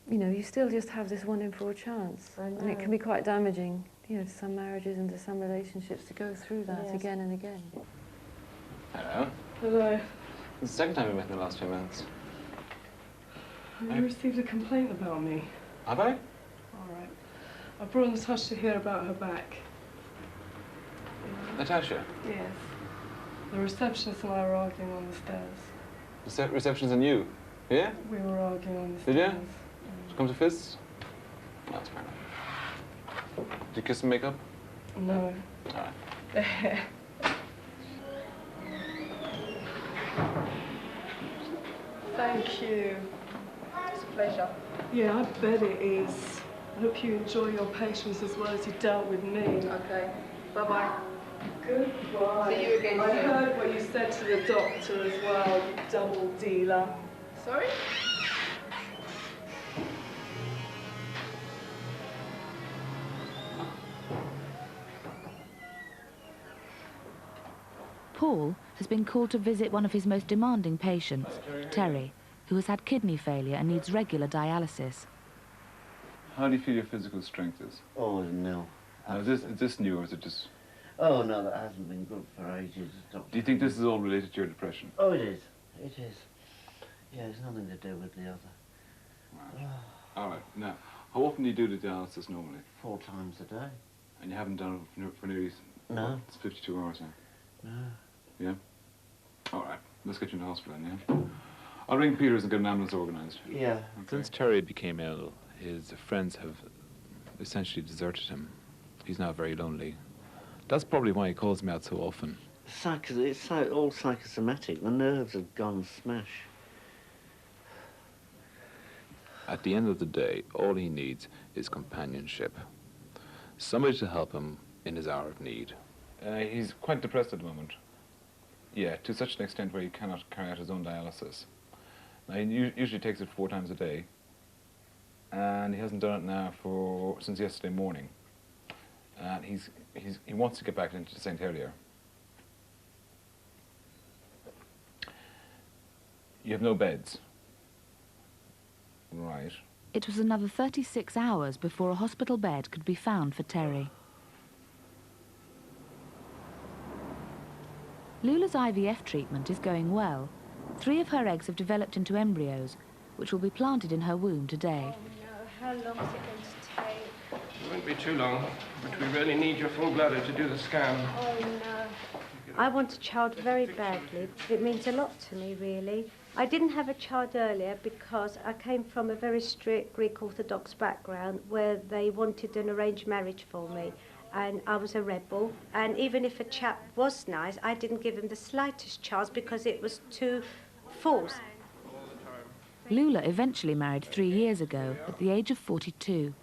you know, you still just have this 1 in 4 chance, and it can be quite damaging, you know, to some marriages and to some relationships to go through that again and again. Hello. Hello. It's the second time we met in the last few minutes. You received a complaint about me. Have I? All right. I brought Natasha here about her back. Natasha? Yes. The receptionist and I were arguing on the stairs. Receptionist and you? Yeah? We were arguing on the Did stairs. you? Did you come to fists? No, that's fair enough. Did you kiss and make up? No. All right. Thank you. It's a pleasure. Yeah, I bet it is. I hope you enjoy your patients as well as you dealt with me. Okay. Bye-bye. Goodbye. See you again I soon. heard what you said to the doctor as well, you double dealer. Sorry? Paul has been called to visit one of his most demanding patients, Terry, who has had kidney failure and needs regular dialysis. How do you feel your physical strength is? Oh, no. Now, is this new, or is it just... Oh, no, that hasn't been good for ages. Do you think this is all related to your depression? Oh, it is. It is. Yeah, it's nothing to do with the other. Right. All right. Now, how often do you do the dialysis normally? 4 times a day. And you haven't done it for nearly... No. What, it's 52 hours now? No. Yeah? All right. Let's get you in the hospital then, yeah? I'll ring Peters and get an ambulance organised. Yeah. Okay. Since Terry became ill, his friends have essentially deserted him. He's now very lonely. That's probably why he calls me out so often. It's all psychosomatic. The nerves have gone smash. At the end of the day, all he needs is companionship. Somebody to help him in his hour of need. He's quite depressed at the moment. Yeah, to such an extent where he cannot carry out his own dialysis. Now, he usually takes it 4 times a day, and he hasn't done it now since yesterday morning. And he wants to get back into St. Helier. You have no beds. Right. It was another 36 hours before a hospital bed could be found for Terry. Lula's IVF treatment is going well. 3 of her eggs have developed into embryos, which will be planted in her womb today. Oh no, how long is it going to take? It won't be too long, but we really need your full bladder to do the scan. Oh no. I want a child very badly. It means a lot to me, really. I didn't have a child earlier because I came from a very strict Greek Orthodox background where they wanted an arranged marriage for me. And I was a rebel. And even if a chap was nice, I didn't give him the slightest chance because it was too forced. Lula eventually married 3 years ago at the age of 42.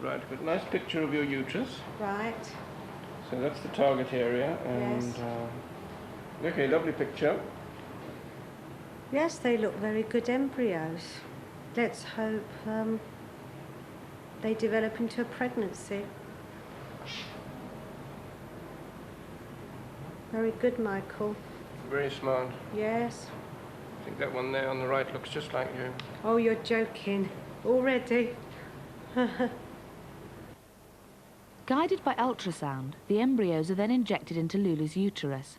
Right, got a nice picture of your uterus. Right. So that's the target area. And, Yes. Okay, lovely picture. Yes, they look very good embryos. Let's hope they develop into a pregnancy. Very good, Michael. Very smart. Yes. I think that one there on the right looks just like you. Oh, you're joking. Already? Guided by ultrasound, the embryos are then injected into Lula's uterus.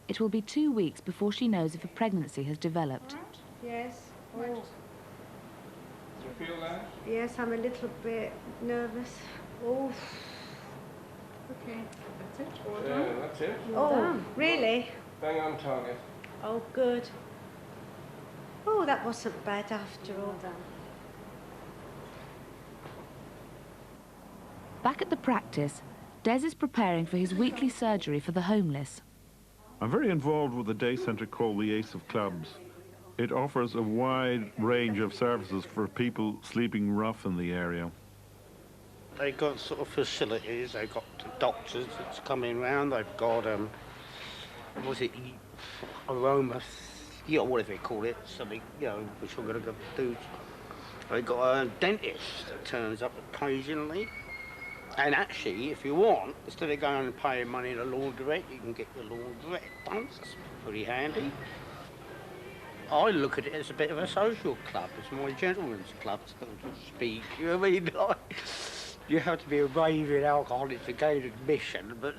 It will be 2 weeks before she knows if a pregnancy has developed. Yes. Oh. Do you feel that? Yes, I'm a little bit nervous. Oh. Okay, that's it. Well Yeah, done. that's it. Oh, done. really? Bang on target. Oh, good. Oh, that wasn't bad after all. Back at the practice, Des is preparing for his weekly surgery for the homeless. I'm very involved with a day centre called the Ace of Clubs. It offers a wide range of services for people sleeping rough in the area. They've got sort of facilities, they've got doctors that's coming round, they've got, aroma, whatever they call it, something, which we're going to go do. They've got a dentist that turns up occasionally. And actually, if you want, instead of going and paying money in a laundrette, you can get your laundrette done. That's pretty handy. I look at it as a bit of a social club. It's my gentleman's club, so to speak. You know what I mean? Like, you have to be a raving alcoholic to gain admission, but...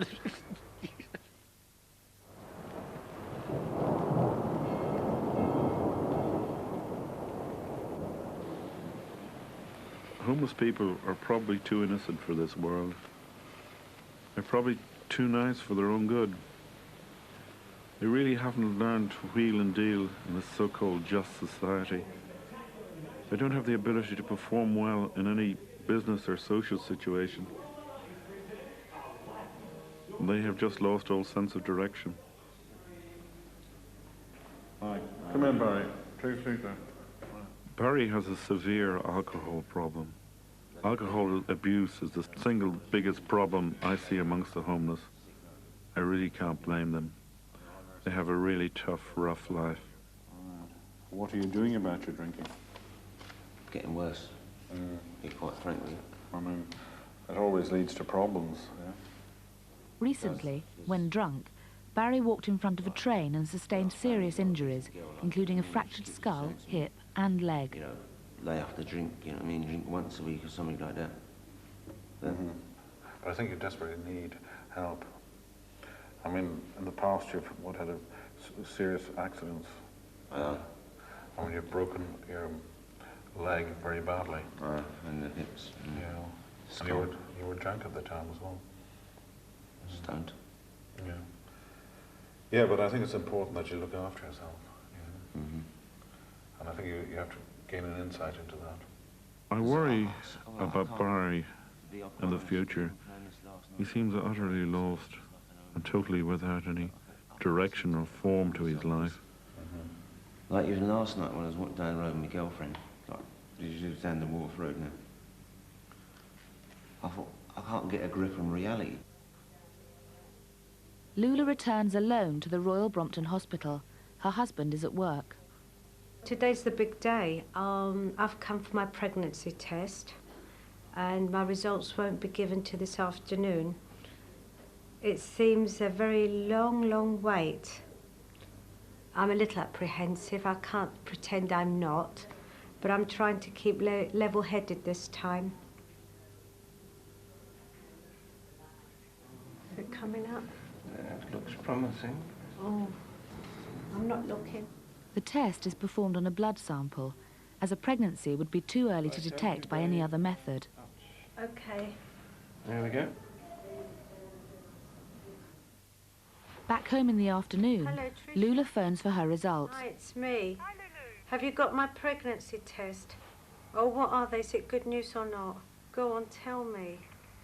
Homeless people are probably too innocent for this world. They're probably too nice for their own good. They really haven't learned to wheel and deal in this so-called just society. They don't have the ability to perform well in any business or social situation. They have just lost all sense of direction. Hi. Come in, Barry. Please sit there. Barry has a severe alcohol problem. Alcohol abuse is the single biggest problem I see amongst the homeless. I really can't blame them. They have a really tough, rough life. What are you doing about your drinking? Getting worse, to be quite frank with you. I mean, it always leads to problems, yeah? Recently, when drunk, Barry walked in front of a train and sustained serious injuries, including a fractured skull, hip and leg. You know, lay off the drink, you know what I mean? Drink once a week or something like that. But, But I think you desperately need help. I mean, in the past you've had a serious accidents. I mean, you've broken your leg very badly. And the hips. Yeah. And you were drunk at the time as well. Stoned. Yeah. Yeah, but I think it's important that you look after yourself. You know? And I think you have to gain an insight into that. I worry about Barry in the future. He seems utterly lost and totally without any direction or form to his life. Like even last night when I was walking down the road with my girlfriend, like, she was down the Wharf Road now. I thought, I can't get a grip on reality. Lula returns alone to the Royal Brompton Hospital. Her husband is at work. Today's the big day. I've come for my pregnancy test and my results won't be given till this afternoon. It seems a very long wait. I'm a little apprehensive. I can't pretend I'm not, but I'm trying to keep level-headed this time. Is it coming up? It looks promising. Oh, I'm not looking. The test is performed on a blood sample, as a pregnancy would be too early to detect by any other method. Okay. There we go. Back home in the afternoon, Hello, Trish. Lula phones for her results. Hi, it's me. Hi, Lulu. Have you got my pregnancy test? Oh, what are they? Is it good news or not? Go on, tell me.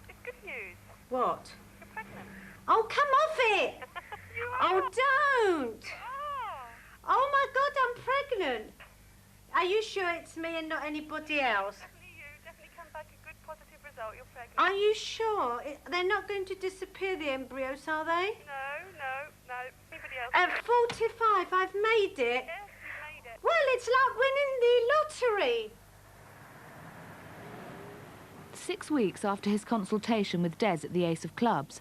It's good news. What? You're pregnant. Oh, come off it! Oh, don't! Oh, my God, I'm pregnant. Are you sure it's me and not anybody else? Definitely you. Definitely come back a good positive result. You're pregnant. Are you sure? They're not going to disappear, the embryos, are they? No. Anybody else? At 45, I've made it. Yes, you made it. Well, it's like winning the lottery. 6 weeks after his consultation with Des at the Ace of Clubs,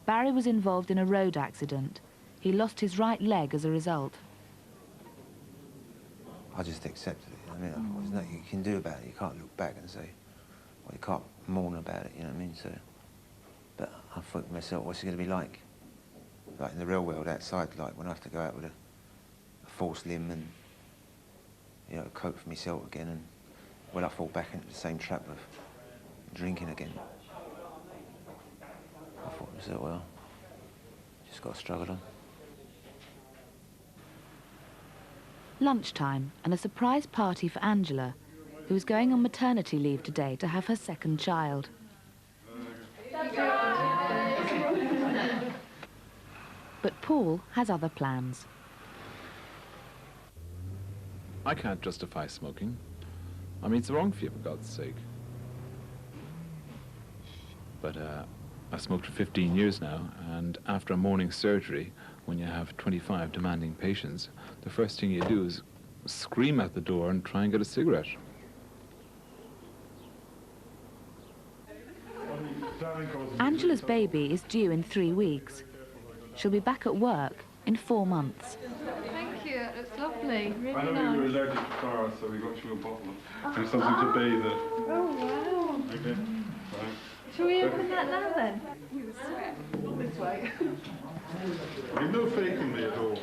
Barry was involved in a road accident. He lost his right leg as a result. I just accepted it, you know what I mean? There's nothing you can do about it. You can't look back and say, well, you can't mourn about it, you know what I mean? So, but I thought to myself, what's it going to be like? Like in the real world outside, like when I have to go out with a false limb and, you know, cope for myself again, and when I fall back into the same trap of drinking again. I thought to myself, well, just got to struggle on. Lunchtime and a surprise party for Angela, who is going on maternity leave today to have her second child. But Paul has other plans. I can't justify smoking. I mean, it's wrong for you, for God's sake. But I've smoked for 15 years now, and after a morning surgery, when you have 25 demanding patients, the first thing you do is scream at the door and try and get a cigarette. Angela's baby is due in 3 weeks. She'll be back at work in 4 months. Thank you, it's lovely, really I know nice. you were allergic to flowers, so we got you a bottle of something to bathe it. Oh, wow. Okay. Right. Shall we open that now, then? You swear. This way. You've no faith in me at all.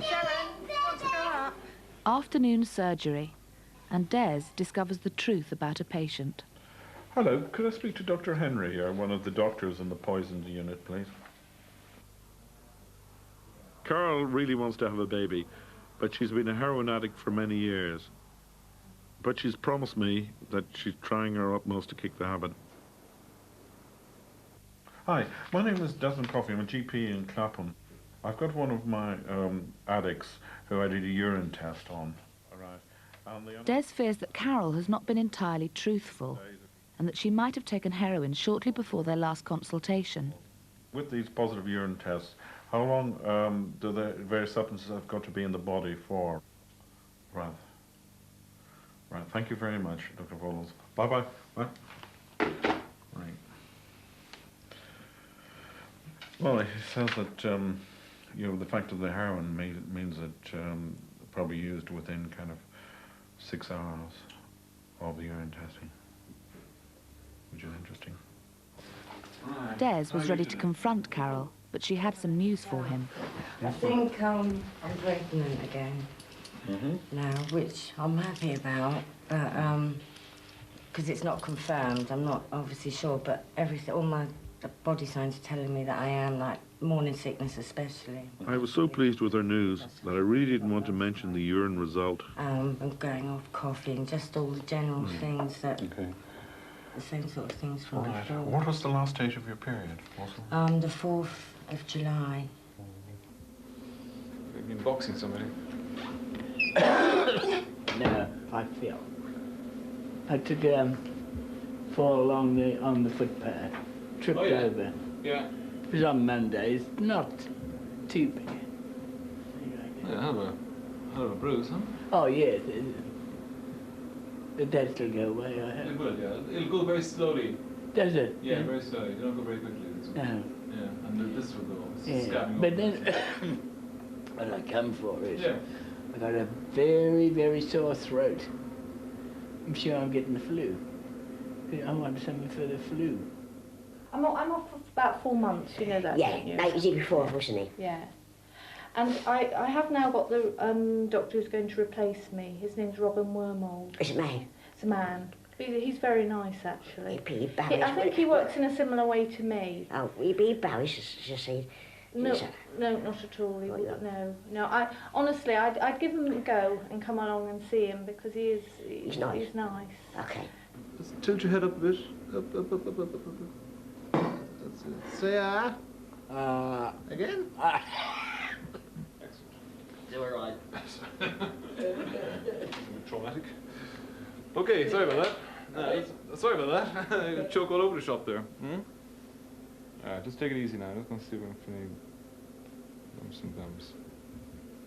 Sharon, want to go up? Afternoon surgery, and Des discovers the truth about a patient. Hello, could I speak to Dr. Henry, or one of the doctors in the poisoned unit, please? Carol really wants to have a baby, but she's been a heroin addict for many years. But she's promised me that she's trying her utmost to kick the habit. Hi, my name is Desmond Coffey. I'm a GP in Clapham. I've got one of my addicts who I did a urine test on. Des fears that Carol has not been entirely truthful, and that she might have taken heroin shortly before their last consultation. With these positive urine tests, how long do the various substances have got to be in the body for? Right. Right. Thank you very much, Dr. Volos. Bye-bye. Bye. Right. Well, he says that, you know, the fact of the heroin means that probably used within kind of 6 hours of the urine testing, which is interesting. Des was ready to confront Carol, but she had some news for him. I think I'm pregnant again now, which I'm happy about, but because it's not confirmed, I'm not obviously sure, but everything, all my body signs are telling me that I am, like morning sickness especially. I was so pleased with her news that I really didn't want to mention the urine result. I'm going off coughing, just all the general things that, the same sort of things from before. What was the last stage of your period? The 4th of July. You've been boxing somebody? No, I feel. I took a fall on the footpath, tripped over. Yeah. It was on Monday. It's not too bad. Yeah, hell of a bruise, huh? Oh, yes. But that'll go away. It will, yeah. It'll go very slowly. Does it? Yeah, very slowly. It don't go very quickly. No. Yeah, and this will go. Yeah. Scabbing But up. then, what I come for is, Yeah. I got a very, very sore throat. I'm sure I'm getting the flu. I want something for the flu. I'm off for about 4 months, you know that, Yeah, don't you? like you did before, wasn't he? Yeah. And I have now got the doctor who's going to replace me. His name's Robin Wormold. Is it man? It's a man. He's very nice, actually. He'd be embarrassed. I think he works in a similar way to me. Oh, he'd be embarrassed to see. No, no, not at all. He wouldn't. No. Honestly, I'd give him a go and come along and see him because he's nice. He's nice. Okay. Just tilt your head up a bit. Up, up, up, up, up, up, up. That's it. Say again? It's all right. Traumatic. Okay, sorry about that. Sorry about that. Choke all over the shop there. Alright, just take it easy now. I'm just going to see if I'm feeling lumps and bumps.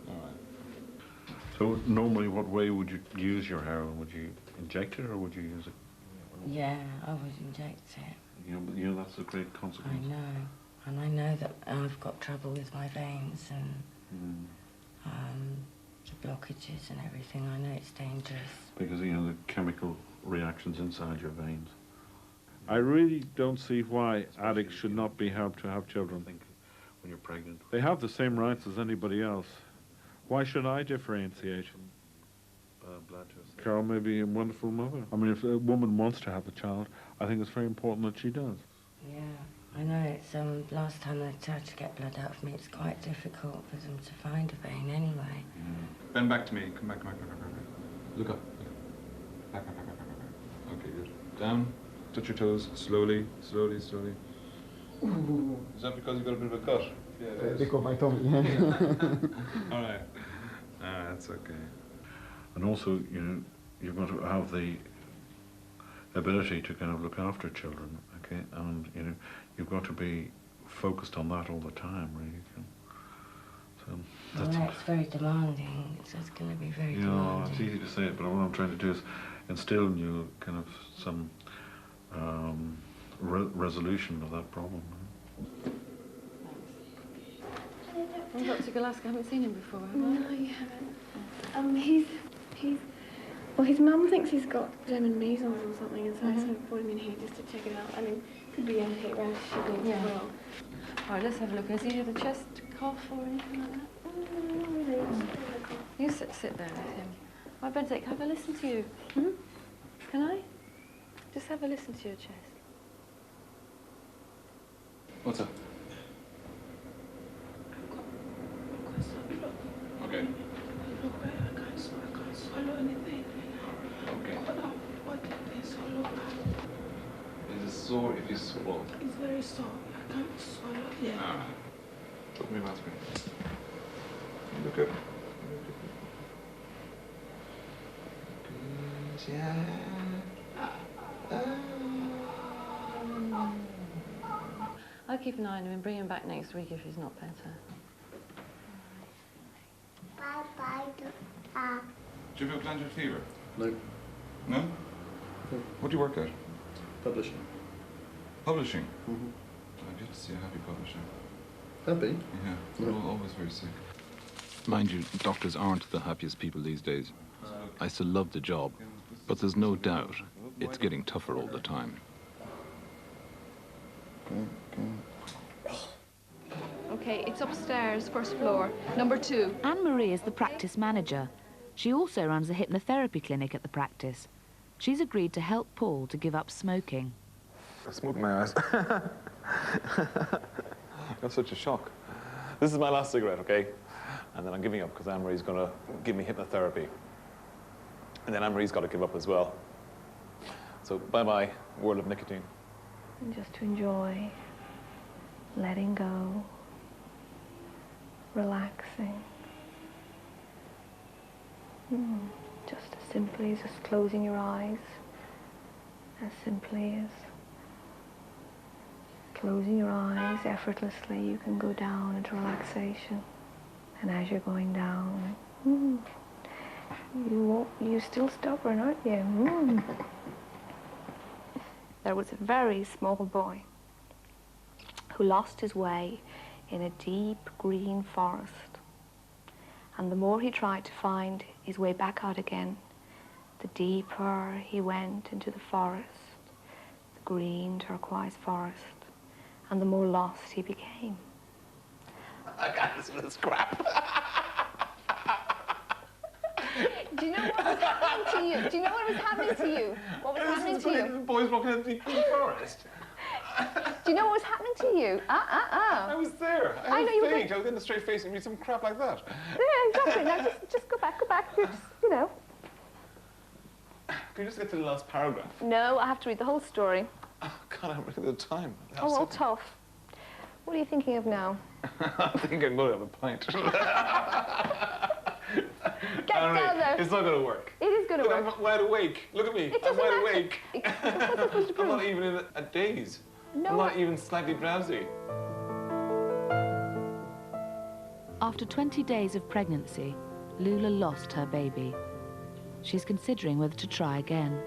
Alright. So normally what way would you use your heroin? Would you inject it or would you use it? Yeah, I would inject it. You know that's a great consequence. I know. And I know that I've got trouble with my veins and the blockages and everything. I know it's dangerous. Because, you know, the chemical reactions inside your veins. I really don't see why addicts should not be helped to have children. When you're pregnant. They have the same rights as anybody else. Why should I differentiate? Carol may be a wonderful mother. I mean, if a woman wants to have a child, I think it's very important that she does. Yeah, I know. It's last time they tried to get blood out of me, it's quite difficult for them to find a vein anyway. Bend back to me. Come back, come back, come back, come back. Look up. Back, back, back, back, back, back. Okay, good. Down. Touch your toes. Slowly, slowly, slowly. Ooh. Is that because you've got a bit of a cut? Yeah, it is. They got my tummy. All right. That's okay. And also, you know, you've got to have the ability to kind of look after children, okay? And, you know, you've got to be focused on that all the time, really. So that's It's very demanding. It's going to be very you know, demanding. it's easy to say it, but what I'm trying to do is instill in you kind of some resolution of that problem. Well, Dr. Galaska, I haven't seen him before, have I? No, you haven't. Well, his mum thinks he's got German measles or something, and so I sort of brought him in here just to check it out. I mean, could be a heat rash, she thinks, as well. All right, let's have a look. Has he had a chest cough or anything like that? Not really. You sit there with him. I better have a listen to you. Can I? Just have a listen to your chest. What's up? Okay. I can't swallow anything. Okay. What is so long? Is it sore if you swallow? It's very sore. I can't swallow. Yeah. Look me last minute. Look up. I'll keep an eye on him and bring him back next week if he's not better. Bye-bye, Doctor. Do you have a glandular fever? No. No? What do you work at? Publishing. Publishing? Mm-hmm. I'd get to see a happy publisher. Happy? Yeah, they're always very sick. Mind you, doctors aren't the happiest people these days. I still love the job, but there's no doubt it's getting tougher all the time. Okay, it's upstairs, first floor, number 2. Anne-Marie is the practice manager. She also runs a hypnotherapy clinic at the practice. She's agreed to help Paul to give up smoking. I smoked my eyes. Got such a shock. This is my last cigarette, okay? And then I'm giving up because Anne-Marie's going to give me hypnotherapy. And then Anne-Marie's got to give up as well. So bye-bye, world of nicotine. And just to enjoy letting go, relaxing. Just as simply as just closing your eyes. As simply as closing your eyes effortlessly, you can go down into relaxation. And as you're going down, you're still stubborn, aren't you? There was a very small boy who lost his way in a deep green forest. And the more he tried to find his way back out again, the deeper he went into the forest, the green turquoise forest, and the more lost he became. I got this crap. Do you know what was happening to you? Do you know what was happening to you? What was happening to you? Boys walking in the deep green forest. Do you know what was happening to you? I was there. I know you were I was in the straight face and read some crap like that. Yeah, exactly. Now just go back. You're just, you know. Can you just get to the last paragraph? No, I have to read the whole story. Oh, God, I haven't really the time. Oh, well, tough. What are you thinking of now? I think I'm going to have a pint. Get down there. It's not going to work. It is going to work. I'm wide awake. Look at me. I'm wide awake. What's it supposed to prove? I'm not even in a daze. No. I'm not even slightly drowsy. After 20 days of pregnancy, Lula lost her baby. She's considering whether to try again.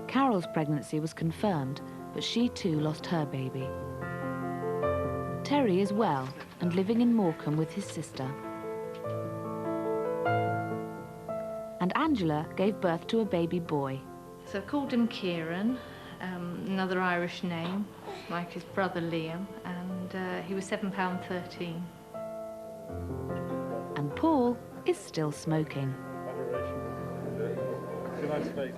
Carol's pregnancy was confirmed, but she too lost her baby. Terry is well and living in Morecambe with his sister. And Angela gave birth to a baby boy. So I called him Kieran, another Irish name, like his brother Liam, and he was £7.13. And Paul is still smoking. Good night,